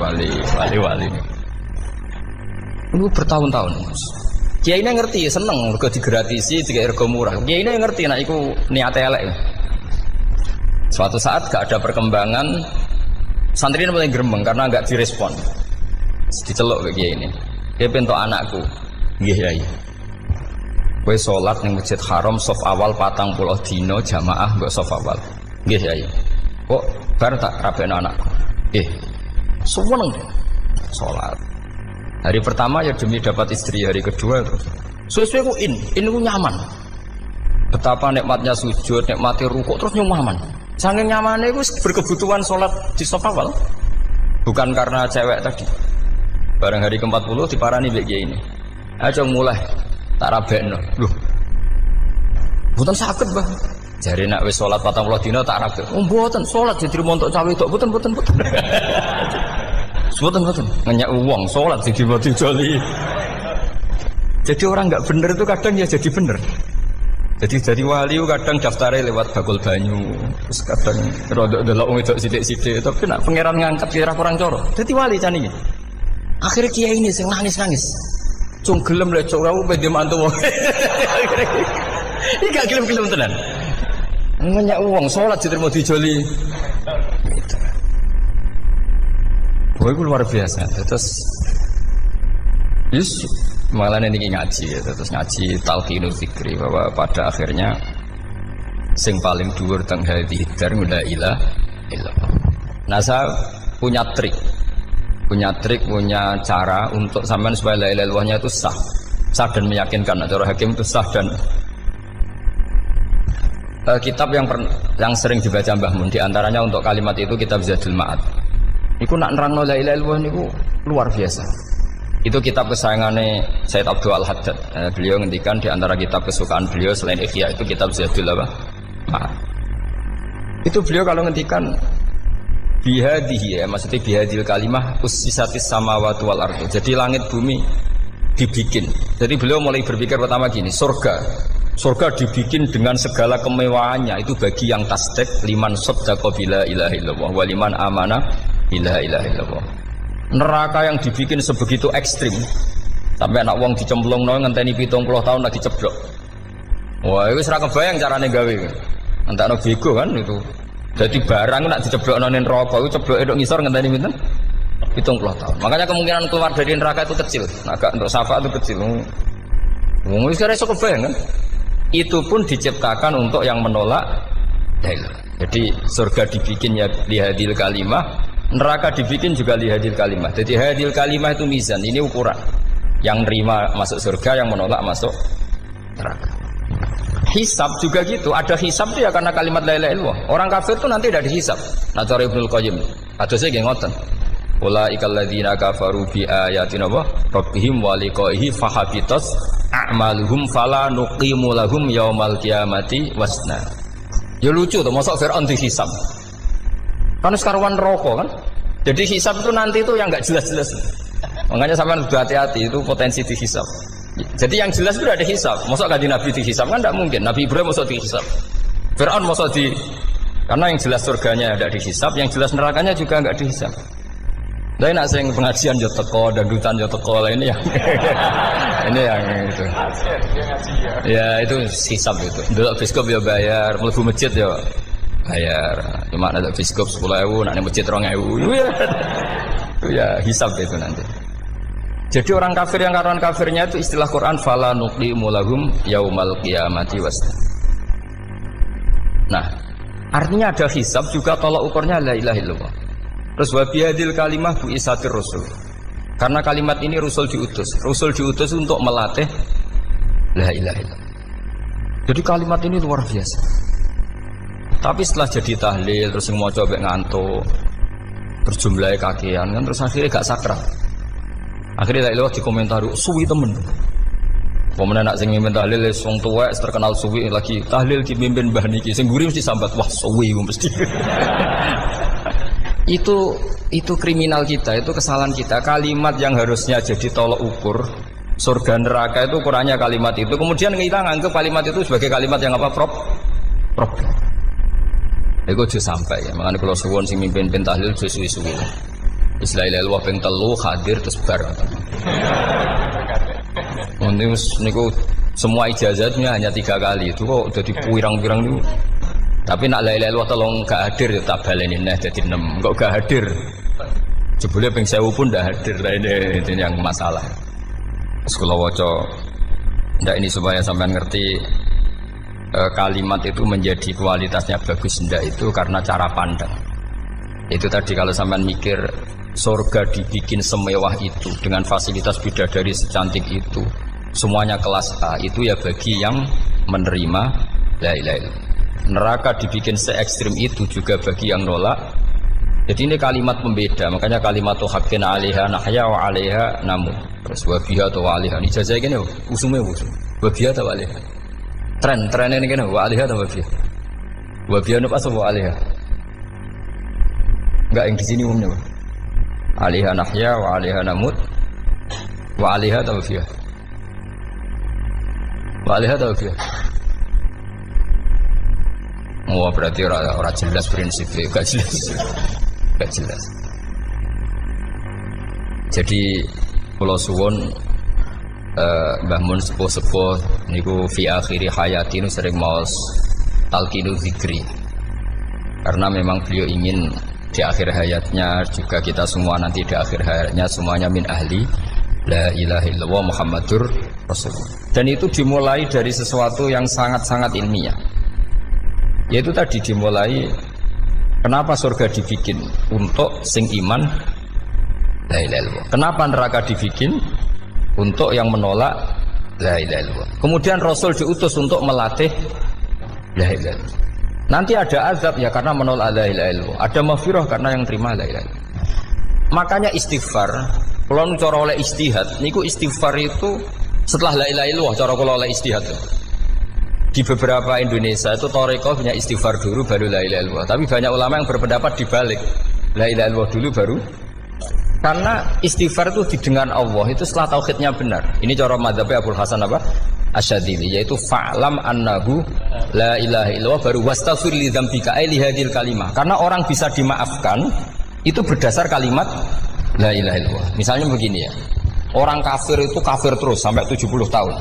Ini bertahun-tahun. Kiai ini ngerti, seneng, mergo digratisi, juga ergo murah. Kiai ini ngerti, nak iku niate elek. Suatu saat gak ada perkembangan, santri ini mulai gremeng karena gak direspon. Diceluk ke kiai ini. Dia pentok anakku, nggih yai. Kowe salat ning Masjid Haram saf awal 40 dina jamaah mbok saf awal. Nggih yai. Kok bar tak rabekno anakku. Seneng salat. Hari pertama ya demi dapat istri, hari kedua terus. Sesuai ku ku nyaman. Betapa nikmatnya sujud, nikmati rukuk terus nyaman. Saking nyamane iku berkebutuhan salat di saf awal. Bukan karena cewek tadi. Barang hari ke-40 diparani mbek kiai ini. Aja mulai tak rabekno. Lho. Mboten saged, Mbah. Jare nek wis salat 40 dina tak rabek. Oh, mboten salat diterima untuk cawe tok. Mboten. Mboten. Ngenyak wong salat diterima dijoli. Jadi orang enggak bener itu kadang ya jadi bener. Jadi wali kadang daftarnya lewat bakul banyu, terus kadang rodok delok wong wedok sithik-sithik, tapi nek pangeran ngangkat kira kurang coro. Dadi wali jan iki. Akhirnya kiai ini sing nangis. Cung gelem lek cok aku pede mantu wong. Iki gak gelem-gelem tenan. Ngenyak wong salat diterima dijoli. Gitu. Wah, itu luar biasa. Terus malah ini ngaji ya. Terus ngaji talqinul fikri bahwa pada akhirnya sing paling dhuwur teng hadhihi dar la ilaha illallah. Nah, saya punya trik, punya cara untuk sampean supaya la ilaha illallahnya itu sah dan meyakinkan. Cara hakim itu sah dan kitab yang sering dibaca Mbah Mun diantaranya untuk kalimat itu kitab Zadul Ma'ad. Iku nak nerangno la ilaha illallah niku luar biasa. Itu kitab kesayangannya Sayyid Abdul Al-Haddad. Beliau ngendikan diantara kitab kesukaan beliau selain Ihya itu kitab Zadul Ma'ad. Itu beliau kalau ngendikan bihadihi ya, maksudnya bihadil kalimah ussisatis samawati wal ardu. Jadi langit bumi dibikin. Jadi beliau mulai berpikir pertama gini, surga dibikin dengan segala kemewahannya. Itu bagi yang tasdik liman saddaqa bila ilaha illallah wa liman amana bila ilaha illallah. Neraka yang dibikin sebegitu ekstrim sampai anak wong dicemplungno ngenteni 70 tahun lagi ceblok. Wah, itu ora kebayang carane gawe. Entakno bego kan itu. Jadi barang nak diceblokno ning neraka iku cebloke tok ngisor ngenteni pinten? 70 tahun. Makanya kemungkinan keluar dari neraka itu kecil. Agak untuk syafaat itu kecil. Wong wis ora iso kebayang kan? Itu pun diciptakan untuk yang menolak dalil. Jadi surga dibikin ya lihadil kalimah, neraka dibikin juga lihadil kalimah. Jadi hadil kalimah itu mizan, ini ukuran. Yang nerima masuk surga, yang menolak masuk neraka. Hisab juga gitu, ada hisab itu ya karena kalimat la ilaha illallah. Orang kafir itu nanti tidak dihisab. Nah, cara Ibnul Qayyim, hadisnya nggih ngoten. Ulaikal ladzina kafaru bi ayatina rabbihim wa liqaihi fahabitas a'maluhum fala nuqimu lahum yaumal qiyamati wasna. Ya lucu tuh, masa Fir'aun dihisab. Kan sekarwan rokok kan. Jadi hisab itu nanti itu yang enggak jelas-jelas. Makanya sampean kudu hati-hati, itu potensi dihisab. Jadi yang jelas itu ada hisab. Masa kanjeng Nabi dihisab kan enggak mungkin. Nabi Ibrahim masa dihisab. Fir'aun masa karena yang jelas surganya enggak dihisab, yang jelas nerakanya juga enggak dihisab. Tapi nak sing pengajian yo teko, dangdutan yo teko lah ini yang ini yang itu. Ya itu hisab itu. Delok biskop yo bayar, mlebu masjid yo bayar. Cuma ada biskop 10.000, nak masjid 2.000. Itu ya hisab itu nanti. Jadi orang kafir yang karuan kafirnya itu istilah Quran fala nuqimu lahum yaumal qiyamati wasna. Nah, artinya ada hisab juga tolak ukurnya la ilaha illallah. Terus wabiyadil kalimah bu isatir rasul. Karena kalimat ini rasul diutus untuk melatih la ilaha illallah. Jadi kalimat ini luar biasa. Tapi setelah jadi tahlil terus semua coba ngantuk, terus jumlahnya kakean kan, terus akhirnya gak sakral. Akhirnya lewat di komentar suwi temen. Pemenang nak sing mimpin tahlil wong tuwek terkenal suwi lagi tahlil dipimpin Mbah niki sing mburi mesti sambat wah suwi mesti. itu kriminal kita, itu kesalahan kita. Kalimat yang harusnya jadi tolok ukur surga neraka itu ukurannya kalimat itu. Kemudian kita nganggap kalimat itu sebagai kalimat yang apa? Problem. Iku aja sampai ya. Makanya kalau suwon sing mimpin tahlil aja suwi-suwi. Istilah ilal ping 3 hadir terus bar. Niku semua ijazahnya hanya 3 kali itu kok udah dipirang-pirang niku. Tapi nak la ilaha illallah tolong gak hadir ya tak baleni neh dadi 6. Kok gak hadir? Jebule ping 1000 pun ndak hadir. Ini yang masalah. Sekolah waca ndak ini supaya sampean ngerti kalimat itu menjadi kualitasnya bagus ndak itu karena cara pandang. Itu tadi kalau sampean mikir surga dibikin semewah itu dengan fasilitas bidadari secantik itu, semuanya kelas A, itu ya bagi yang menerima la ilaha illallah. Neraka dibikin se ekstrim itu juga bagi yang nolak. Jadi ini kalimat pembeda, makanya kalimat haqqin 'alaiha nahya wa 'alaiha namut. Terus wa biha atau 'alaiha. Ini jajah gini usume usum. Wa biha atau 'alaiha. Tren ini gini wa 'alaiha atau wa biha. Wa biha apa wa 'alaiha? Enggak yang di sini umumnya. 'Alaiha nahya wa 'alaiha namut. Wa 'alaiha atau wa biha. Wa 'alaiha atau wa biha. Oh berarti orang jelas prinsipnya, gak jelas. Jadi pulau suwon Mbah Mun sepuh-sepuh niku fi akhiri hayati nu sering maos talqinu zikri. Karena memang beliau ingin di akhir hayatnya juga kita semua nanti di akhir hayatnya semuanya min ahli la ilaha illallah Muhammadur Rasulullah. Dan itu dimulai dari sesuatu yang sangat-sangat ilmiah. Yaitu tadi dimulai kenapa surga dibikin untuk sing iman la ilaha illallah. Kenapa neraka dibikin untuk yang menolak la ilaha illallah. Kemudian Rasul diutus untuk melatih la ilaha illallah. Nanti ada azab ya karena menolak la ilaha illallah. Ada maghfirah karena yang terima la ilaha illallah. Makanya istighfar, kalau cara oleh istihad, niku istighfar itu setelah la ilaha illallah cara kalau oleh istihad. Di beberapa Indonesia itu Thariqah punya istighfar dulu baru la ilaha illallah. Tapi banyak ulama yang berpendapat dibalik. La ilaha illallah dulu baru. Karena istighfar itu didengar Allah itu setelah tauhidnya benar. Ini cara mazhabnya Abul Hasan apa? Asyadzili, yaitu fa'lam annahu la ilaha illallah baru wastaghfir li dzambika ai li hadhil kalimah. Karena orang bisa dimaafkan itu berdasar kalimat la ilaha illallah. Misalnya begini ya. Orang kafir itu kafir terus sampai 70 tahun.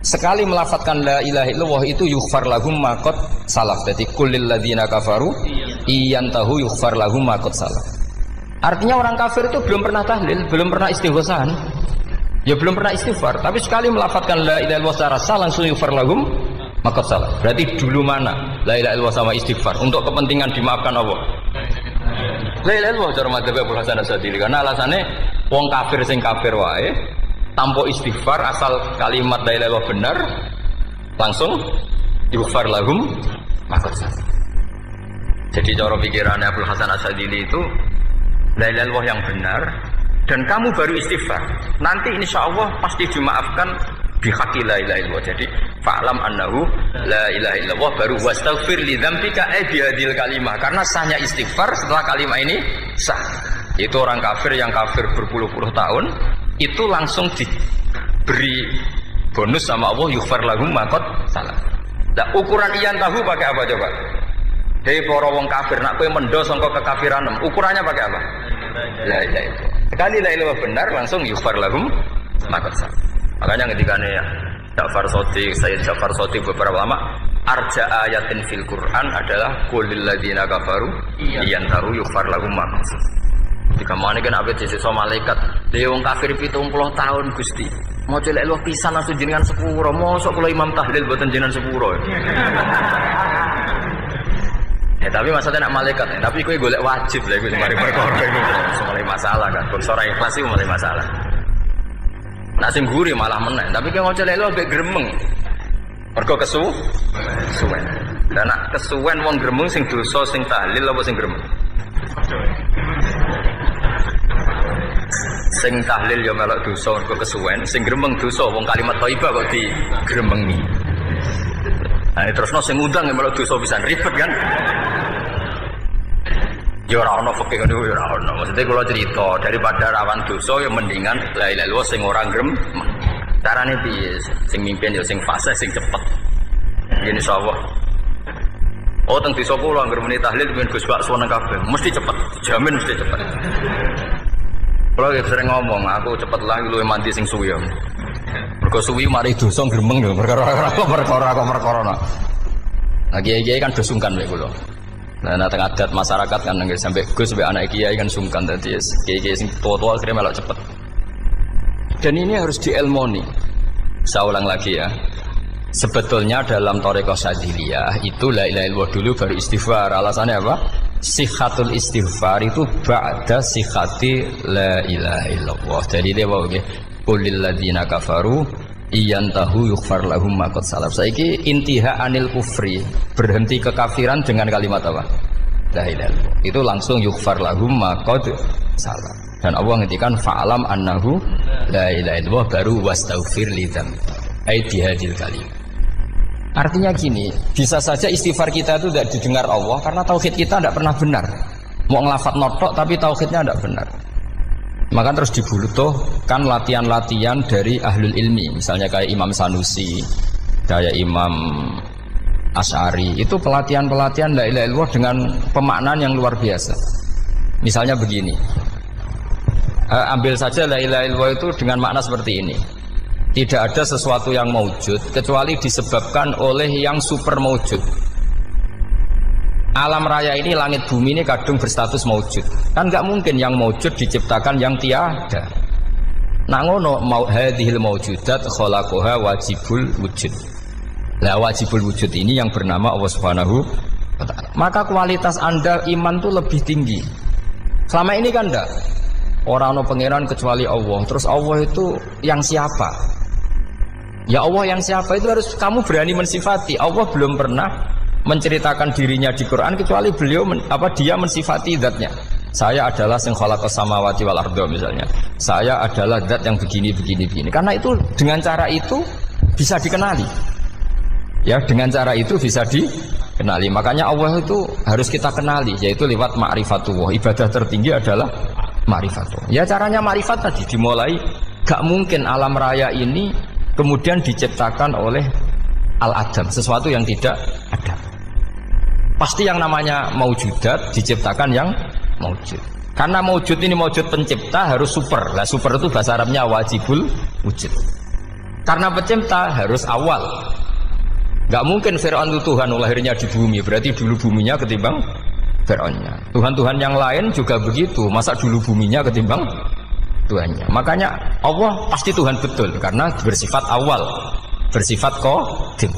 Sekali melafatkan la ilaha illallah itu yughfar lahum ma qad salaf. Jadi kullil ladzina kafaru iyantahu yughfar lahum ma qad salaf. Artinya orang kafir itu belum pernah tahlil, belum pernah istighosah. Ya belum pernah istighfar, tapi sekali melafatkan la ilaha illallah secara sah langsung yughfar lahum ma qad salaf. Berarti dulu mana la ilaha illallah sama istighfar untuk kepentingan dimaafkan Allah? La ilaha illallah cara madzhab Abul Hasan Asyadzili karena alasannya wong kafir sing kafir wae tanpa istighfar asal kalimat la ilaha illallah benar langsung yughfar lahum maka salah. Jadi cara pikirannya Abul Hasan Asyadzili itu la ilaha illallah yang benar dan kamu baru istighfar nanti insya Allah pasti dimaafkan bihaqi la ilaha illallah. Jadi fa'lam annahu la ilaha illallah baru wastaghfir li dzambika ai bihadil kalimah karena sahnya istighfar setelah kalimat ini sah. Itu orang kafir yang kafir berpuluh-puluh tahun itu langsung diberi bonus sama Allah yughfar lahum ma qad salah. Nah ukuran iyan tahu pakai apa coba? Hei para wong kafir nak kowe mendo sangka kekafiran ukurannya pakai apa? La ilaha illallah. Sekali la ilaha benar langsung yughfar lahum ma qad salah. Makanya ketika ya Ja'far Shadiq, Sayyid Ja'far Shadiq beberapa ulama arja ayatin fil Quran adalah qulil ladzina kafaru iyan tahu yughfar lahum ma qad salah. Jika mana kan abet sesuatu malaikat, dia wong kafir 70 tahun Gusti. Mau celek lu pisan langsung jenengan sepuro, mosok kula imam tahlil boten jenengan sepuro. Tapi maksudnya nak malaikat, tapi kowe golek wajib lha iku mari perkara iku. Mulai masalah kan, bangsa ora ikhlas iku mulai masalah. Nak sing guri malah meneh, tapi kowe mau celek lu ambek gremeng. Mergo kesu suwen. Dan nak kesuwen wong gremeng sing dosa sing tahlil apa sing gremeng? Sing tahlil ya melok dosa kok kesuwen, sing gremeng dosa wong kalimat thayyibah kok digremengi. Nah, terusno sing ngundang ya melok dosa pisan ribet kan? Ya ora ono fikih ngono ya ora ono. Maksudnya kula cerita daripada rawan dosa ya mendingan la ilaha illallah sing ora grem. Carane piye? Sing mimpin ya sing fasih sing cepet. Yen insyaallah. Oh teng desa kula anggere muni tahlil ben Gus bakso nang kabeh, mesti cepet, dijamin mesti cepet. Kula sering ngomong, aku cepet lah luwih mandi sing suwi. Mergo suwi mari dosa gremeng lho, perkara kok. Nah kiai-kiai kan do sungkan mek kula. Nah teng adat masyarakat kan nggih sampai Gus sampai anak kiai kan sungkan dadi kiai-kiai sing tua-tua akhirnya melok cepet. Dan ini harus dielmoni. Saya ulang lagi ya. Sebetulnya dalam thariqah Syadziliyah itu la ilaha illallah dulu baru istighfar. Alasannya apa? Sihhatul istighfar itu ba'da sihhati la ilaha illallah. Jadi dia bawa nggih qulil ladzina kafaru iyantahu yughfar lahum ma qad salaf. Saiki intiha anil kufri, berhenti kekafiran dengan kalimat apa? La ilaha illallah. Itu langsung yughfar lahum ma qad salaf. Dan Allah ngendikan fa'alam annahu la ilaha illallah baru wastaghfir lidzam. Ai bihadil kalim. Artinya gini, bisa saja istighfar kita itu tidak didengar Allah karena tauhid kita tidak pernah benar. Mau ngelafat notok tapi tauhidnya tidak benar. Maka terus dibutuhkan latihan-latihan dari ahlul ilmi, misalnya kayak Imam Sanusi, kayak Imam Asy'ari. Itu pelatihan-pelatihan la ilaha illallah dengan pemaknaan yang luar biasa. Misalnya begini, ambil saja la ilaha illallah itu dengan makna seperti ini. Tidak ada sesuatu yang maujud kecuali disebabkan oleh yang super maujud. Alam raya ini, langit bumi ini kadung berstatus maujud. Kan nggak mungkin yang maujud diciptakan yang tiada. Nah ngono mau hadhil maujudat khalaqaha wajibul wujud. Lah wajibul wujud ini yang bernama Allah Subhanahu wa taala. Maka kualitas Anda iman tuh lebih tinggi. Selama ini kan enggak. Orang no pangeran kecuali Allah. Terus Allah itu yang siapa? Ya Allah yang siapa itu harus kamu berani mensifati. Allah belum pernah menceritakan dirinya di Quran kecuali beliau dia mensifati zatnya. Saya adalah sing khalaqas samawati wal arda misalnya. Saya adalah zat yang begini. Karena itu dengan cara itu bisa dikenali. Ya, dengan cara itu bisa dikenali. Makanya Allah itu harus kita kenali yaitu lewat ma'rifatullah. Ibadah tertinggi adalah ma'rifatullah. Ya caranya ma'rifat tadi dimulai gak mungkin alam raya ini kemudian diciptakan oleh al-adam, sesuatu yang tidak ada. Pasti yang namanya maujudat diciptakan yang maujud. Karena maujud ini maujud pencipta harus super. Lah super itu bahasa Arabnya wajibul wujud. Karena pencipta harus awal. Gak mungkin Fir'aun itu Tuhan lahirnya di bumi, berarti dulu buminya ketimbang Fir'aunnya. Tuhan-Tuhan yang lain juga begitu, masa dulu buminya ketimbang Tuhannya. Makanya Allah pasti Tuhan betul karena bersifat awal, bersifat qadim.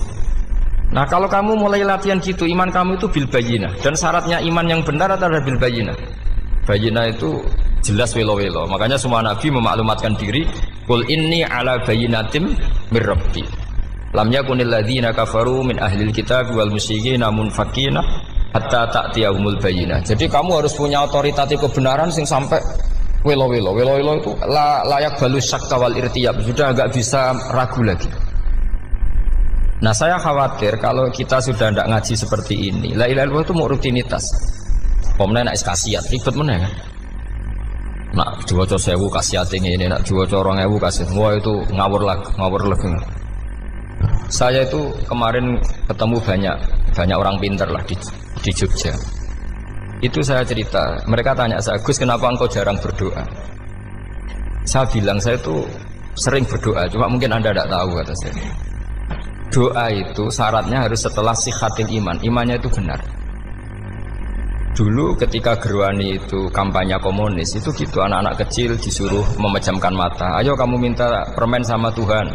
Nah kalau kamu mulai latihan gitu, iman kamu itu bil bayyinah. Dan syaratnya iman yang benar adalah bil bayyinah. Bayyinah itu jelas welo-welo. Makanya semua nabi memaklumatkan diri, qul inni ala bayyinatim mir rabbi. Lam yakunil ladzina kafaru min ahlil kitab wal musyrikin munfakina hatta ta'tiyahumul bayyinah. Jadi kamu harus punya otoritatif kebenaran sing sampai welo-welo itu layak balus syakka wal irtiyab, sudah agak bisa ragu lagi. Nah saya khawatir kalau kita sudah tidak ngaji seperti ini, la ilaha illallah itu mau rutinitas. Pemenang nak kasiat ribet mana kan? Nak diwaca 1000 kasiat ini, nak diwaca 2000 kasiat, wah itu ngawur lagi. Saya itu kemarin ketemu banyak orang pintar lah di Jogja. Itu saya cerita, mereka tanya saya, Gus kenapa engkau jarang berdoa? Saya bilang saya itu sering berdoa, cuma mungkin Anda tidak tahu kata saya. Doa itu syaratnya harus setelah sihhatil iman, imannya itu benar. Dulu ketika Gerwani itu kampanye komunis, itu gitu anak-anak kecil disuruh memejamkan mata. Ayo kamu minta permen sama Tuhan.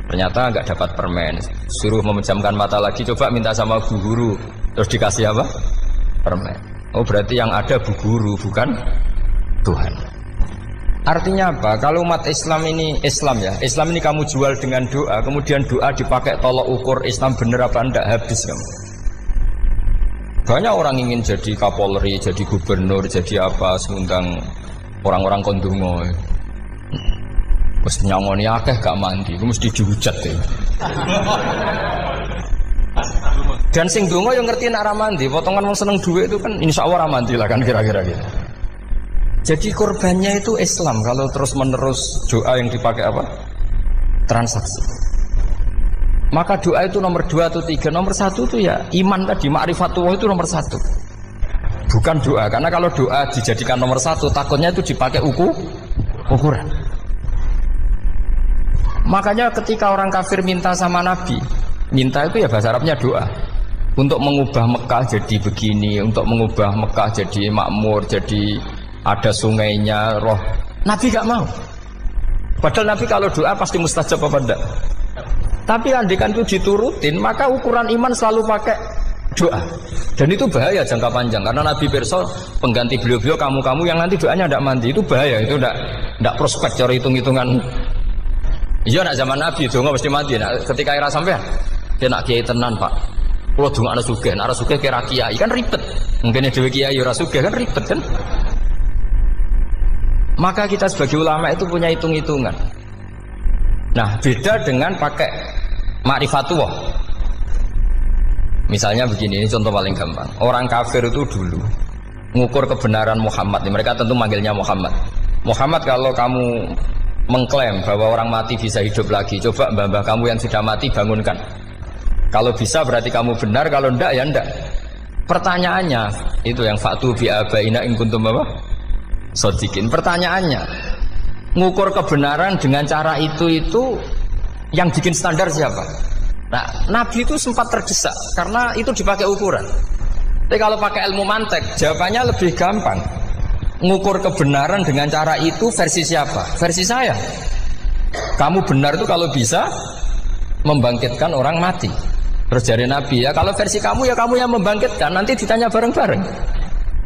Ternyata nggak dapat permen, suruh memejamkan mata lagi, coba minta sama bu guru, terus dikasih apa? Permen. Oh berarti yang ada bu guru bukan Tuhan. Artinya apa? Kalau umat Islam ini kamu jual dengan doa, kemudian doa dipakai tolok ukur Islam bener apa enggak, habis kamu. Banyak orang ingin jadi Kapolri, jadi gubernur, jadi apa, seundang orang-orang kondungo. Wes nyangoni akeh gak mandi, itu mesti dihujat ya. Dan sing donga yang ngerti nak ra mandi, potongan wong seneng duit itu kan insya Allah ra mandi lah kan kira-kira gitu. Jadi korbannya itu Islam kalau terus-menerus doa yang dipakai apa? Transaksi. Maka doa itu nomor 2 atau 3, nomor 1 itu ya iman tadi, ma'rifatullah itu nomor 1. Bukan doa, karena kalau doa dijadikan nomor 1, takutnya itu dipakai ukuran. Makanya ketika orang kafir minta sama Nabi, minta itu ya bahasa Arabnya doa, untuk mengubah Mekah jadi begini, untuk mengubah Mekah jadi makmur, jadi ada sungainya, roh. Nabi gak mau. Padahal Nabi kalau doa pasti mustajab apa enggak? Tapi andikan itu diturutin, maka ukuran iman selalu pakai doa. Dan itu bahaya jangka panjang, karena Nabi Perso pengganti beliau-beliau, kamu-kamu yang nanti doanya tidak mandi, itu bahaya, itu tidak prospek cara hitung-hitungan. Iya nak zaman Nabi donga mesti mati. Nak ketika era sampean, dia nak kiai tenan Pak. Kalau donga ana sugih, nak ana sugih kira kiai kan ribet. Mungkin dhewe kiai ora sugih kan ribet kan. Maka kita sebagai ulama itu punya hitung-hitungan. Nah, beda dengan pakai ma'rifatullah. Misalnya begini, ini contoh paling gampang. Orang kafir itu dulu mengukur kebenaran Muhammad. Mereka tentu manggilnya Muhammad. Muhammad, kalau kamu mengklaim bahwa orang mati bisa hidup lagi, coba mbah-mbah kamu yang sudah mati bangunkan. Kalau bisa berarti kamu benar, kalau ndak ya ndak. Pertanyaannya itu yang fa'tu bi abaina in kuntum apa? Shodiqin. Pertanyaannya, ngukur kebenaran dengan cara itu yang bikin standar siapa? Nah, Nabi itu sempat terdesak karena itu dipakai ukuran. Tapi kalau pakai ilmu mantek, jawabannya lebih gampang. Ngukur kebenaran dengan cara itu versi siapa? Versi saya. Kamu benar itu kalau bisa membangkitkan orang mati. Terus dari Nabi, ya kalau versi kamu ya kamu yang membangkitkan, nanti ditanya bareng-bareng.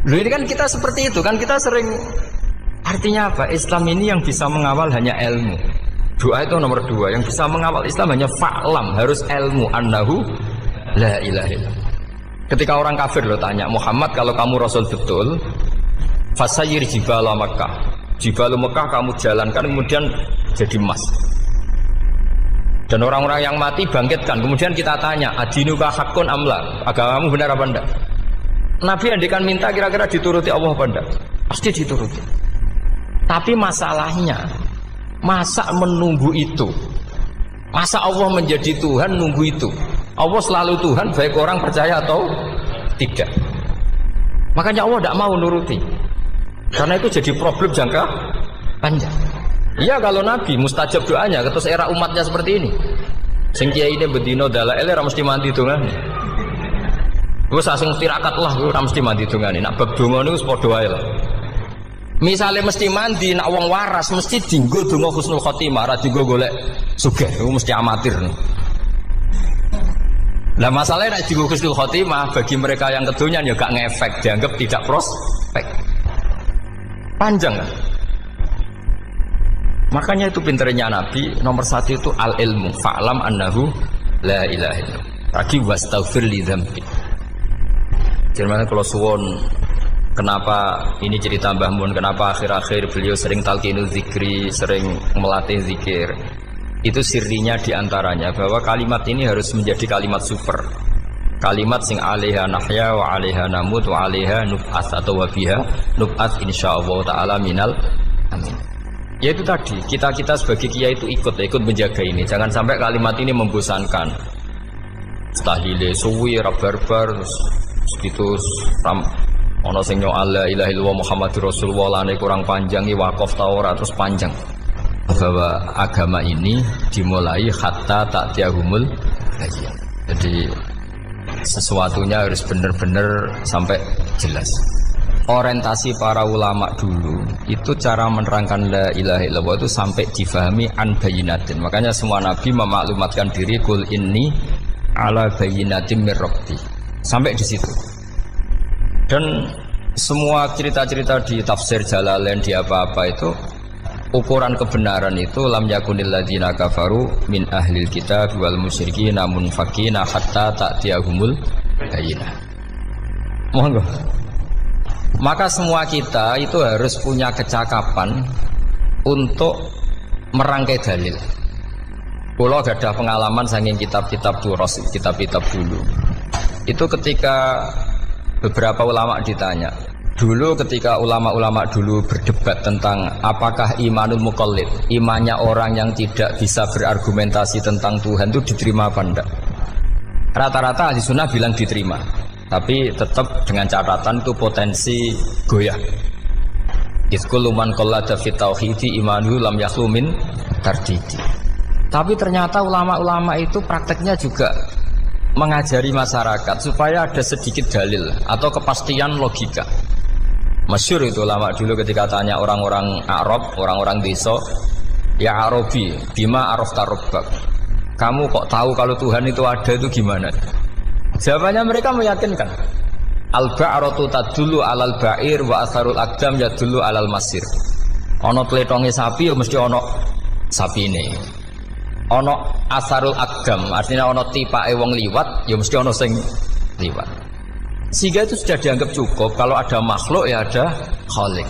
Loh, ini kan kita seperti itu kan, kita sering. Artinya apa? Islam ini yang bisa mengawal hanya ilmu. Doa itu nomor 2, yang bisa mengawal Islam hanya fa'lam, harus ilmu, annahu la ilaha illallah. Ketika orang kafir lo tanya, Muhammad kalau kamu Rasul betul, fasayir jibala Makkah, jibala Makkah kamu jalankan kemudian jadi emas. Dan orang-orang yang mati bangkitkan. Kemudian kita tanya, adinuka hakun amla, agamamu benar apa enggak? Nabi andikan minta kira-kira dituruti Allah apa enggak? Pasti dituruti. Tapi masalahnya, masa menunggu itu? Masa Allah menjadi Tuhan nunggu itu? Allah selalu Tuhan, baik orang percaya atau tidak. Makanya Allah tidak mau nuruti. Karena itu jadi problem jangka panjang. Iya kalau Nabi mustajab doanya, terus era umatnya seperti ini. Sing kiai ini bedino dalail ora mesti mandi dongane. Wis asing tirakat lah ora mesti mandi dongane. Nak bab donga niku padha wae lah. Misale mesti mandi, nak wong waras mesti dienggo donga husnul khotimah, ora dienggo golek sugih. Iku mesti amatir. Lah masalahnya nek dienggo husnul khotimah bagi mereka yang kedonyan ya gak ngefek, dianggap tidak prospek. Panjang kan? Makanya itu pinternya Nabi, nomor 1 itu al-ilmu, fa'lam annahu la ilaha illallah. Lagi wastaghfir li dzambi. Jadi kalau suwon, kenapa ini cerita Mbah Mun, kenapa akhir-akhir beliau sering talqinu zikri, sering melatih zikir. Itu sirinya diantaranya bahwa kalimat ini harus menjadi kalimat super. Kalimat sing alaiha nahya wa alaiha namut wa alaiha nub'ats atau wa biha nub'ats insyaallah taala minal amin. Ya itu tadi, kita sebagai kiai itu ikut menjaga ini. Jangan sampai kalimat ini membosankan. Tahlile suwi barbar segitu ono sing nyo la ilaha illallah Muhammadur Rasulullah lane kurang panjang iki wakaf ta ora terus panjang. Bahwa agama ini dimulai hatta ta'tiyahumul bayyinah. Jadi sesuatunya harus benar-benar sampai jelas. Orientasi para ulama dulu itu cara menerangkan la ilaha illallah itu sampai difahami an bayyinatin. Makanya semua nabi memaklumatkan diri kul inni ala bayyinatin mir rabbi. Sampai di situ. Dan semua cerita-cerita di tafsir Jalalain di apa-apa itu ukuran kebenaran itu lam yakunil ladzina kafaru min ahlil kitab wal musyrikin namun fakina hatta ta'tiyahumul bayyinah. Monggo. Maka semua kita itu harus punya kecakapan untuk merangkai dalil. Kalau ada pengalaman saking kitab-kitab duros, kitab-kitab dulu. Itu ketika beberapa ulama ditanya. Dulu ketika ulama-ulama dulu berdebat tentang apakah imanul muqallid, imannya orang yang tidak bisa berargumentasi tentang Tuhan itu diterima apa enggak? Rata-rata ahli sunnah bilang diterima. Tapi tetap dengan catatan itu potensi goyah. Iskul man qallada fi tauhidi imanu lam yakhlumin tardidi. Tapi ternyata ulama-ulama itu prakteknya juga mengajari masyarakat supaya ada sedikit dalil atau kepastian logika. Masyhur itu ulama dulu ketika tanya orang-orang Arab, orang-orang desa, ya Arabi, bima arafta rabbak. Kamu kok tahu kalau Tuhan itu ada, itu gimana? Jawabannya mereka meyakinkan. Al-ba'ratu tadullu alal ba'ir wa asarul aqdam yadullu alal masir. Ono tletonge sapi ya mesti ono sapine. Ono asarul aqdam artinya ono tipake wong liwat ya mesti ono sing liwat. Sehingga itu sudah dianggap cukup kalau ada makhluk ya ada khalik.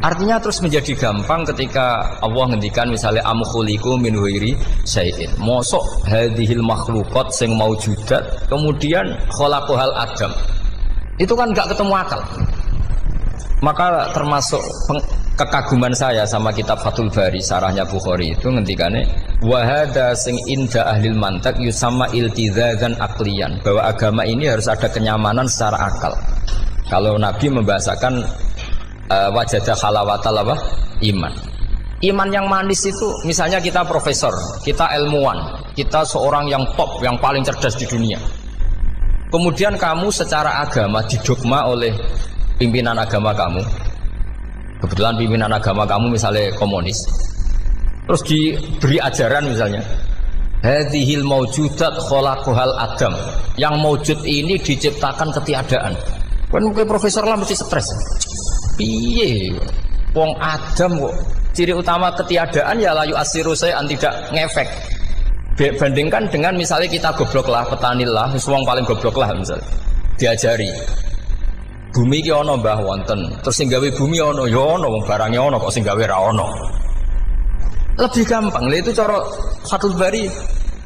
Artinya terus menjadi gampang ketika Allah ngendikan misalnya am khuliqu min ghairi syai'in. Mosok hadhil makhluqat sing maujudat kemudian khalaqahal adam. Itu kan enggak ketemu akal. Maka termasuk kekaguman saya sama kitab Fathul Bari sarahnya Bukhari itu ngendikane wa hadza sing inda ahlil mantak yusamma iltizazan aqliyan, bahwa agama ini harus ada kenyamanan secara akal. Kalau Nabi membahasakan wajadah halawatal apa? Iman. Iman yang manis itu misalnya kita profesor, kita ilmuwan, kita seorang yang top, yang paling cerdas di dunia. Kemudian kamu secara agama didogma oleh pimpinan agama kamu. Kebetulan pimpinan agama kamu misalnya komunis. Terus diberi ajaran misalnya hadhil maujudat khalaqahal adam. Yang maujud ini diciptakan ketiadaan. Kan mungkin profesor lah mesti stres. Piye wong Adam kok ciri utama ketiadaan ya layu asiru saya tidak ngefek. Bandingkan dengan misalnya kita goblok lah, petani lah, wong paling goblok lah misalnya diajari bumi ki ana mbah wonten, terus sing gawe bumi ana ya ana, wong barangnya ana kok sing gawe ra ana. Lebih gampang lah itu cara Fathul Bari.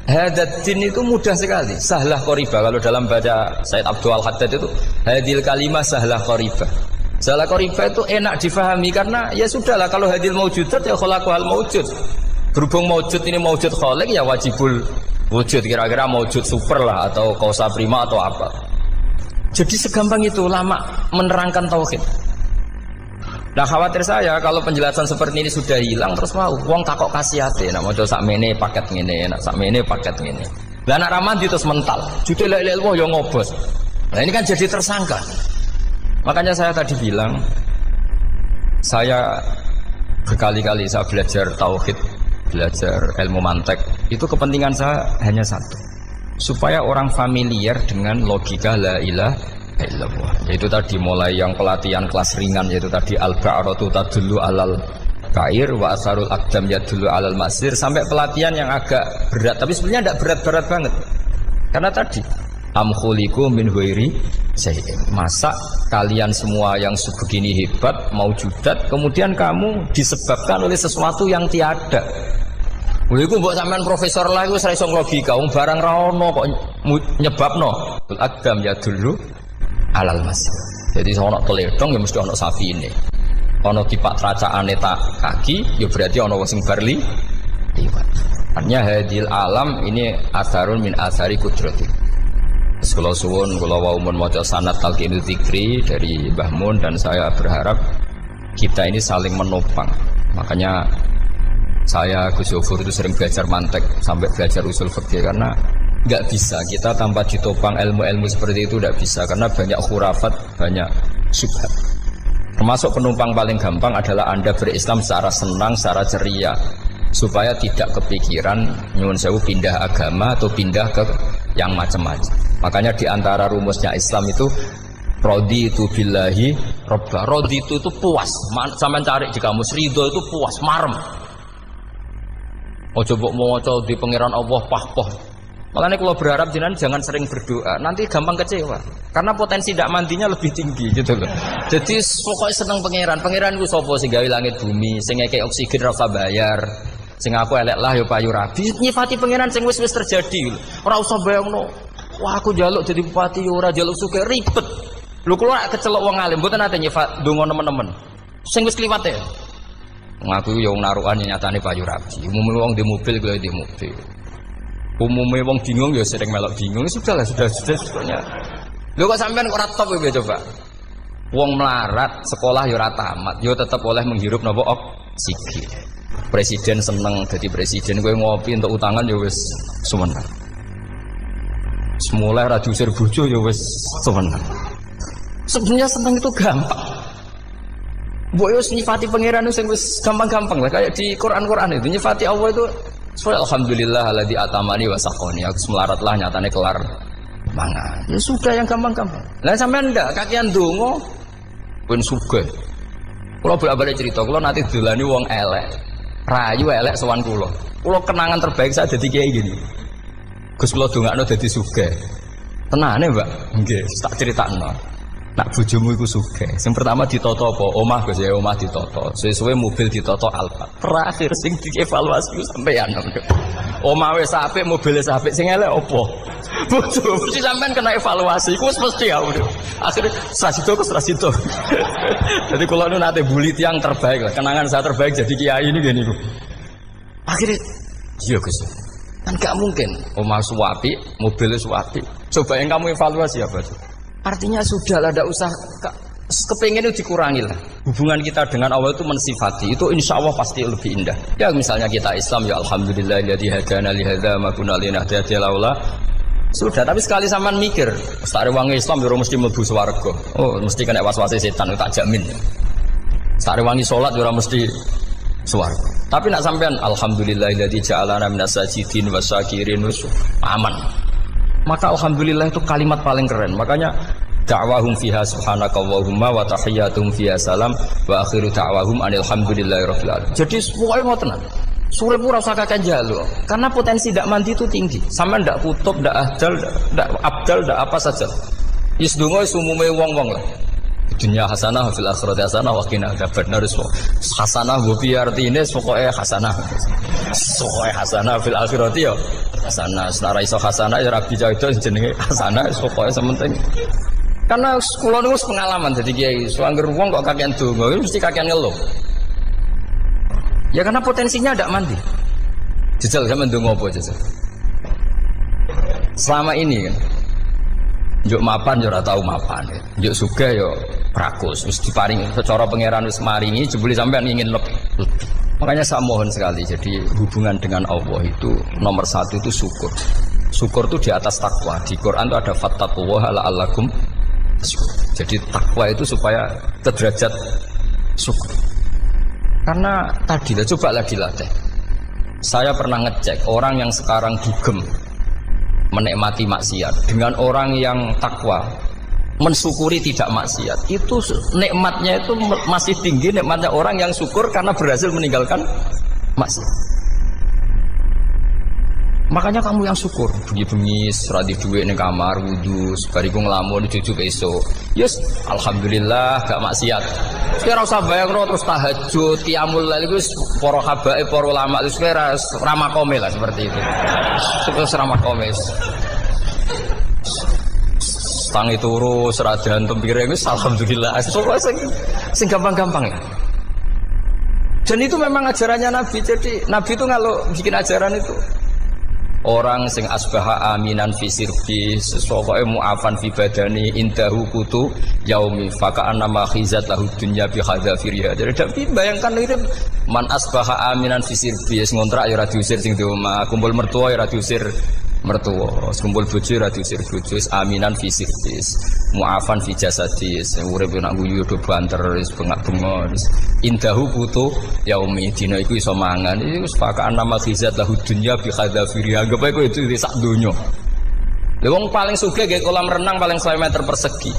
Hadatin itu mudah sekali, sahlah qoriba. Kalau dalam baca Said Abdul Al-Haddad itu hadil kalimah sahlah qoriba. Salah qoriba itu enak difahami karena ya sudahlah kalau hadil maujudat ya khalaqahal maujud. Berhubung maujud ini maujud khaliq ya wajibul wujud, kira-kira maujud super lah atau kausa prima atau apa. Jadi segampang itu ulama menerangkan tauhid. Nah khawatir saya kalau penjelasan seperti ini sudah hilang terus mau wong takok kasihate nak maca sakmene paket ngene, nak sakmene paket ngene. Lah nak ramadi terus mental. Judul ilmu ya ngobos. Nah ini kan jadi tersangka. Makanya saya tadi bilang, saya berkali-kali saya belajar tauhid, belajar ilmu mantek. Itu kepentingan saya hanya satu, supaya orang familiar dengan logika la ilaha illallah. Yaitu tadi mulai yang pelatihan kelas ringan, yaitu tadi al-ba'ratu tadullu alal ba'ir wa asarul aqdam yadullu alal masir, sampai pelatihan yang agak berat. Tapi sebenarnya tidak berat-berat banget. Karena tadi am khuliqu min ghairi syai'in. Masa kalian semua yang sebegini hebat maujudat kemudian kamu disebabkan oleh sesuatu yang tiada. Lha iku mbok sampean profesor lah iku ora iso logika, wong barang ra ono kok nyebabno. Al-aqdam ya dulu alal masir. Jadi ono teledong ya mesti ono safine. Ono tipak tracaane tak kaki ya berarti ono wong sing barli liwat. Artinya hadil alam ini asarun min asari kudrati. Kalau suwun, kalau waumun maca sanad talqinul dzikri dari Mbah Mun, dan saya berharap kita ini saling menopang. Makanya saya Gus Yofur itu sering belajar mantek sampai belajar usul fikih karena nggak bisa kita tanpa ditopang ilmu-ilmu seperti itu, tidak bisa karena banyak khurafat, banyak syubhat. Termasuk penumpang paling gampang adalah Anda berislam secara senang, secara ceria, supaya tidak kepikiran nyuwun sewu pindah agama atau pindah ke yang macam-macam. Makanya di antara rumusnya Islam itu raditu billahi robba. Raditu itu puas. Sampeyan cari di kamus, ridho itu puas, marem. Ojo mbok maca di pangeran Allah pah-pah. Makanya kalau berharap jenengan jangan sering berdoa, nanti gampang kecewa. Karena potensi tidak mandinya lebih tinggi gitu loh. Jadi pokoknya seneng pangeran itu sapa sing gawe langit bumi, sing ngekek oksigen ora usah bayar. Sing aku elek lah ya payu rabi. Nyifati pangeran sing wis terjadi. Ora usah bayangno. Wah aku njaluk jadi bupati ya ora njaluk sugih ribet. Lho kula kecelok wong alim mboten ate nyifat donga nemen-nemen. Sing wis kliwat ya. Ngaku ya wong narukan nyatane payu rabi. Umume wong di mobil kaya di mobil. Umumnya wong bingung ya sering melok bingung, sudah sebetulnya. Lho kok sampean ora top ya coba. Wong melarat sekolah ya ora tamat, ya tetep oleh menghirup napa oksigen. Presiden seneng jadi presiden, kowe ngopi untuk utangan ya wis semeneng. Semula ra diusir bojo ya wis semeneng. Sebenarnya seneng itu gampang. Mbok yo nyifati pangeran sing wis gampang-gampang lah kayak di Quran itu nyifati Allah itu alhamdulillah alladzi atamani wa saqani. Aku melaratlah nyatane kelar mangan. Ya sudah yang gampang-gampang. Lah sampean ndak kakian donga pun sugih. Kula bolak-balik cerita, kula nanti dolani wong elek. Rayu elek sowan kula. Kula kenangan terbaik saya dadi kiai gini. Gus kula dongakno dadi sugih. Tenane, Mbak? Nggih, tak critakno. Nak bojomu iku sugih. Sing pertama ditata apa? Omah Gus ya, omah ditata. Suwe-suwe mobil ditata Alphard. Terakhir sing dievaluasi sampeyan. Omah wis apik, mobil wis apik, sing elek apa? Bojo mesti sampean kena evaluasi. Iku wis mesti ya. Akhire Strasito. Jadi kula nu nate bully tiyang terbaik lah. Kenangan saya terbaik jadi kiai ini gini. Akhirnya iya Gus. Kan gak mungkin omah suwapi, mobil suwapi. Coba yang kamu evaluasi apa tuh? Artinya sudah lah, tidak usah kepengen itu dikurangi lah. Hubungan kita dengan Allah itu mensifati, itu insya Allah pasti lebih indah. Ya misalnya kita Islam, ya alhamdulillah alladzi hadana li hadza ma kunna linahtadiya laula. Sudah, tapi sekali sampean mikir, stare wangi Islam yo mesti mlebu swarga. Oh, mesti kena was-wase setan, tak jamin. Stare wangi salat yo mesti swarga. Tapi nak sampean alhamdulillah alladzi ja'alana minas sajidin wasyakirin aman. Maka alhamdulillah itu kalimat paling keren. Makanya da'wahum fiha subhanakallahumma wa tahiyyatuhum fiha salam wa akhiru da'wahum alhamdulillahirabbil alamin. Jadi pokoke ngoten. Surip ora usah kakek njaluk. Karena potensi ndak mandi itu tinggi. Sampeyan ndak kutub, ndak ahdal, ndak abdal, ndak apa saja. Wis donga wis umume wong-wong lah. Dunya hasanah fil akhirati hasanah wa qina adzabannar. Hasanah mbok piye artine pokoke hasanah. Pokoke hasanah fil akhirati ya hasanah. Senara iso hasanah ya rabi itu jenenge hasanah pokoke sementing. Karena kula niku pengalaman jadi kiai, suangger wong kok kakean donga mesti kakean ngeluh. Ya karena potensinya ndak mandi. Jejal sampean ndonga apa jejal? Selama ini kan njuk mapan yo ora tau mapan. Njuk sugih yo prakus wis diparingi secara pangeran wis maringi jebule sampean ingin lebih. Makanya saya mohon sekali, jadi hubungan dengan Allah itu nomor satu itu syukur. Syukur itu di atas takwa. Di Quran itu ada fattaqullaha la'allakum tashkurun. Jadi takwa itu supaya ke derajat syukur. Karena tadi lah, cobalah dilatih. Saya pernah ngecek orang yang sekarang dugem menikmati maksiat dengan orang yang takwa mensyukuri tidak maksiat, itu nikmatnya itu masih tinggi nikmatnya orang yang syukur karena berhasil meninggalkan maksiat. Makanya kamu yang syukur, bengi-bengi seradi duit ning kamar wudu, bariku ngelamun cucu esuk. Yes, alhamdulillah gak maksiat. Kira usah bayangno terus tahajud, qiyamul lail iku para habaib, para ulama wis kira ramakome lah seperti itu. Terus ramakome. Tangi turu seradan tempire wis alhamdulillah. Pokoke sing gampang-gampang ya. Dan itu memang ajarannya Nabi. Jadi Nabi itu kalau bikin ajaran itu orang sing asbaha aminan fi sirbi sesuai mu'afan fi badani indahu kutu yaumi faka'an nama khizat lahu dunya bi hadzafiriha. Jadi tapi bayangkan itu man asbaha aminan fi sirbi ngontrak ya ora diusir sing di omah, kumpul mertua ya ora diusir mertua, kumpul bojo ora diusir bojo, aminan fi sirbi mu'afan fi jasadi urip nak guyu do banter wis bengak-bengok indahu kutu yaumi dina iku iso mangan iki wis faka'an nama khizat lahu dunya bi hadzafiriha. Anggap ae itu di sak donya. Lha wong paling sugih nggih kolam renang paling 100 meter persegi.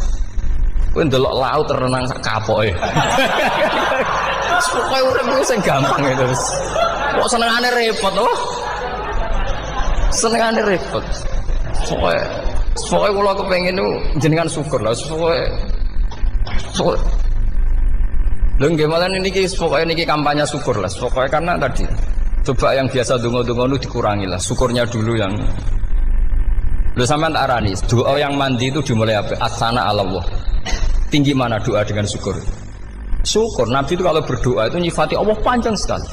Kowe ndelok laut renang sak kapoke. Pokoke urip iku sing gampang itu wis. Kok senengane repot to? Senengane repot. Pokoknya kalau kepengen itu jenengan syukur lah. Pokoknya lho nggih malah niki pokoknya niki kampanye syukur lah. Pokoknya karena tadi coba yang biasa donga-donga itu dikurangi lah. Syukurnya dulu yang lho sampean tak arani doa yang mandi itu dimulai apa? Asana Allah. Tinggi mana doa dengan syukur? Syukur Nabi itu kalau berdoa itu nyifati Allah panjang sekali.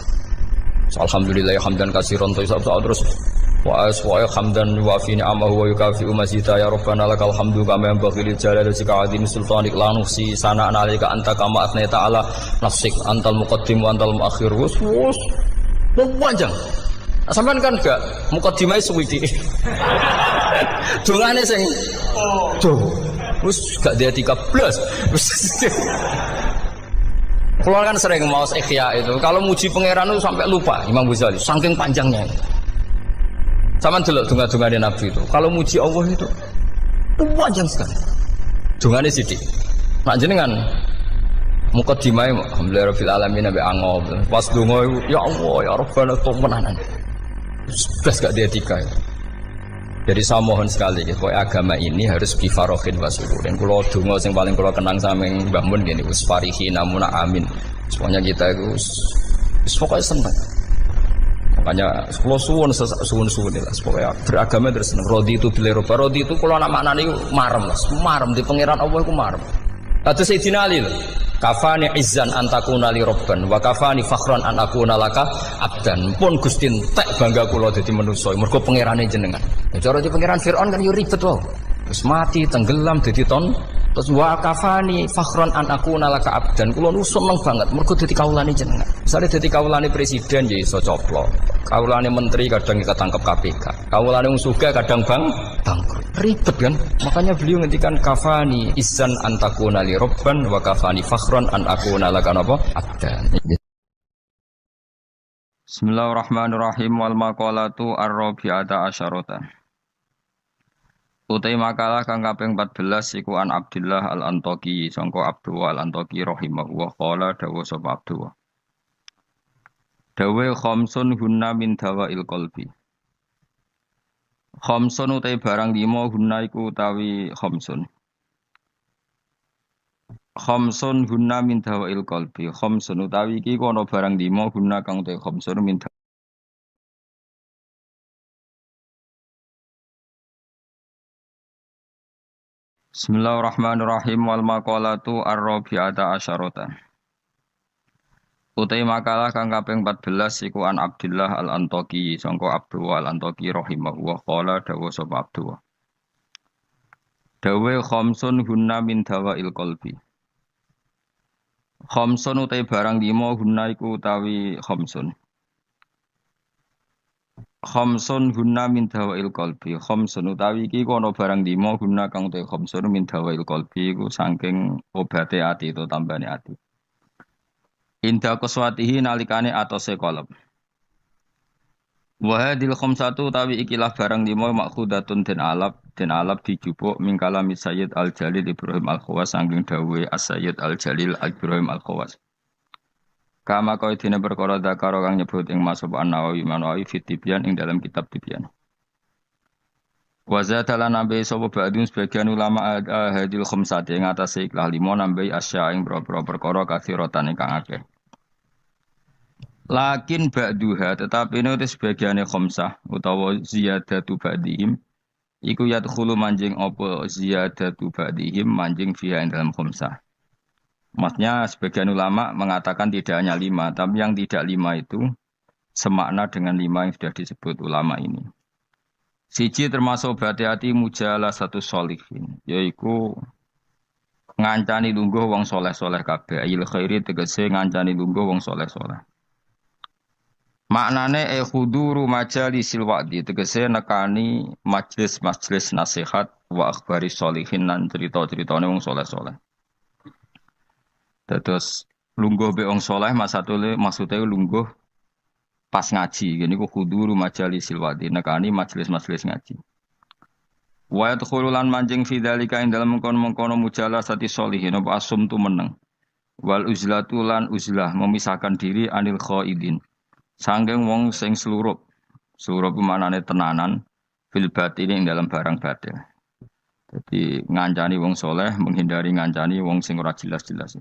Alhamdulillah hamdan katsiran terus wa hamdan wa fi ni'amahu wa yukafi'u mazida ya rabbana lakal hamdu kama yanbaghi lil jalali wajhika azim sultanik la nuhsi sana'an 'alaika anta kama athnayta 'ala nafsik antal muqaddim wa antal muakhir wus panjang. Sampean kan gak muqaddimah suwiti. Dongane sing wis gak dia 13. Kalau kan sering maos ikhya itu, kalau muji pangeran itu sampai lupa Imam Ghazali, saking panjangnya. Sama dulu donga-dongane Nabi itu. Kalau muji Allah itu panjang sekali. Dongane sithik. Nak jenengan muqaddimah alhamdulillah rabbil alamin nabi angob. Pas donga ya Allah ya Rabbana temenanan. Sudah gak dia tiga. Jadi saya mohon sekali, agama ini harus bifarohin wa syukurin. Kalau donga yang paling kalau kenang sama Mbah Mun gini, usfarihi namuna amin. Semuanya kita itu, pokoknya senang. Makanya kalau suwun lah, pokoknya beragama terus senang. Rodi itu bila rodi itu kalau anak maknanya itu marem di pangeran Allah itu marem. Kata Sayyidina Ali loh. Kafani izzan antakuna li robban wa kafani fakhran an akuna laka abdan pun Gusti entek bangga kula dadi manusa mergo pangerane jenengan. Cara di pangeran Firaun kan yo ribet wae. Terus mati tenggelam dadi ton terus wa kafani fakhran an akuna laka abdan kula nu seneng banget mergo dadi kawulane jenengan. Misale dadi kawulane presiden ya iso coplok. Kawulane menteri kadang ketangkep KPK. Kawulane wong sugih kadang bangkrut. Ribet kan? Makanya beliau ngendikan kafani izzan antakuna li robban wa kafani fakhran an akuna laka napa abdan. Bismillahirrahmanirrahim wal maqalatu ar-rabi'ata asyarata. Utai makalah kang kaping 14 iku an Abdullah al-Antaqi sangka Abdullah al-Antaqi rahimahullah qala dawa sapa Abdullah. Dawe khamsun hunna min dawail qalbi. Khamsun utai barang 5 hunna iku utawi khamsun. Khamsun hunna min dawail qalbi. Khamsun utawi iki kono barang 5 hunna kang utai khamsun min Bismillahirrahmanirrahim wal maqalatu ar-rabi'ata asyarata. Utai makalah kang kaping 14 iku an Abdullah al-Antaqi sangka Abdullah al-Antaqi rahimahullah qala dawa sapa Abdullah. Dawe khamsun hunna min dawail qalbi. Khamsun utai barang 5 hunna iku utawi khamsun. Khamsun hunna min dawail qalbi. Khamsun utawi iki kono barang 5 hunna kang utai khamsun min dawail qalbi iku saking obate ati itu tambane ati. Inda qaswatihi nalikane atose qalb. Wa hadil khamsatu utawi ikilah barang 5 makhudatun den alap dijupuk mingkala Sayyid Al-Jalil Ibrahim Al-Khawas saking dawuhe As-Sayyid Al-Jalil Ibrahim Al-Khawas. Kama kau dina perkara dakaro kang nyebut ing Mas An-Nawawi fit Tibyan ing dalam kitab Tibyan. Wa zatalan nabi sapa ba'dun sebagian ulama hadil khamsati ing atase ikhlas 5 nambahi asya ing boro-boro perkara kathiratan ingkang akeh. Lakin ba'duha tetapi ini sebagiane khamsah utawa ziyadatu ba'dihim iku yadkhulu manjing apa ziyadatu ba'dihim manjing fiha ing dalam khamsah. Maksudnya sebagian ulama mengatakan tidak hanya 5, tapi yang tidak 5 itu semakna dengan 5 yang sudah disebut ulama ini. Siji termasuk berhati-hati mujalah satu sholihin, yaitu ngancani lungguh wong soleh-soleh kabeh, ayil khairi tegese ngancani lungguh wong soleh-soleh. Maknane huduru majalisil wa'di tegese nekani majlis-majlis nasihat wa akhbari sholihin lan cerita-ceritane wong soleh-soleh. Terus lungguh be wong soleh maksudnya lungguh pas ngaji, gini ku huduru majalisil wa'di nekani majlis-majlis ngaji. Wa yadkhululan manjing fi dzalika ing dalem mengkono mujalah sati sholihin apa asum tu meneng. Wal uzlatu lan uzlah memisahkan diri anil khaidin. Sangking wong sing slurup Suruh pemanane tenanan fil batin ing dalam barang batin. Jadi ngancani wong soleh, menghindari ngancani wong sing ora jelas-jelas.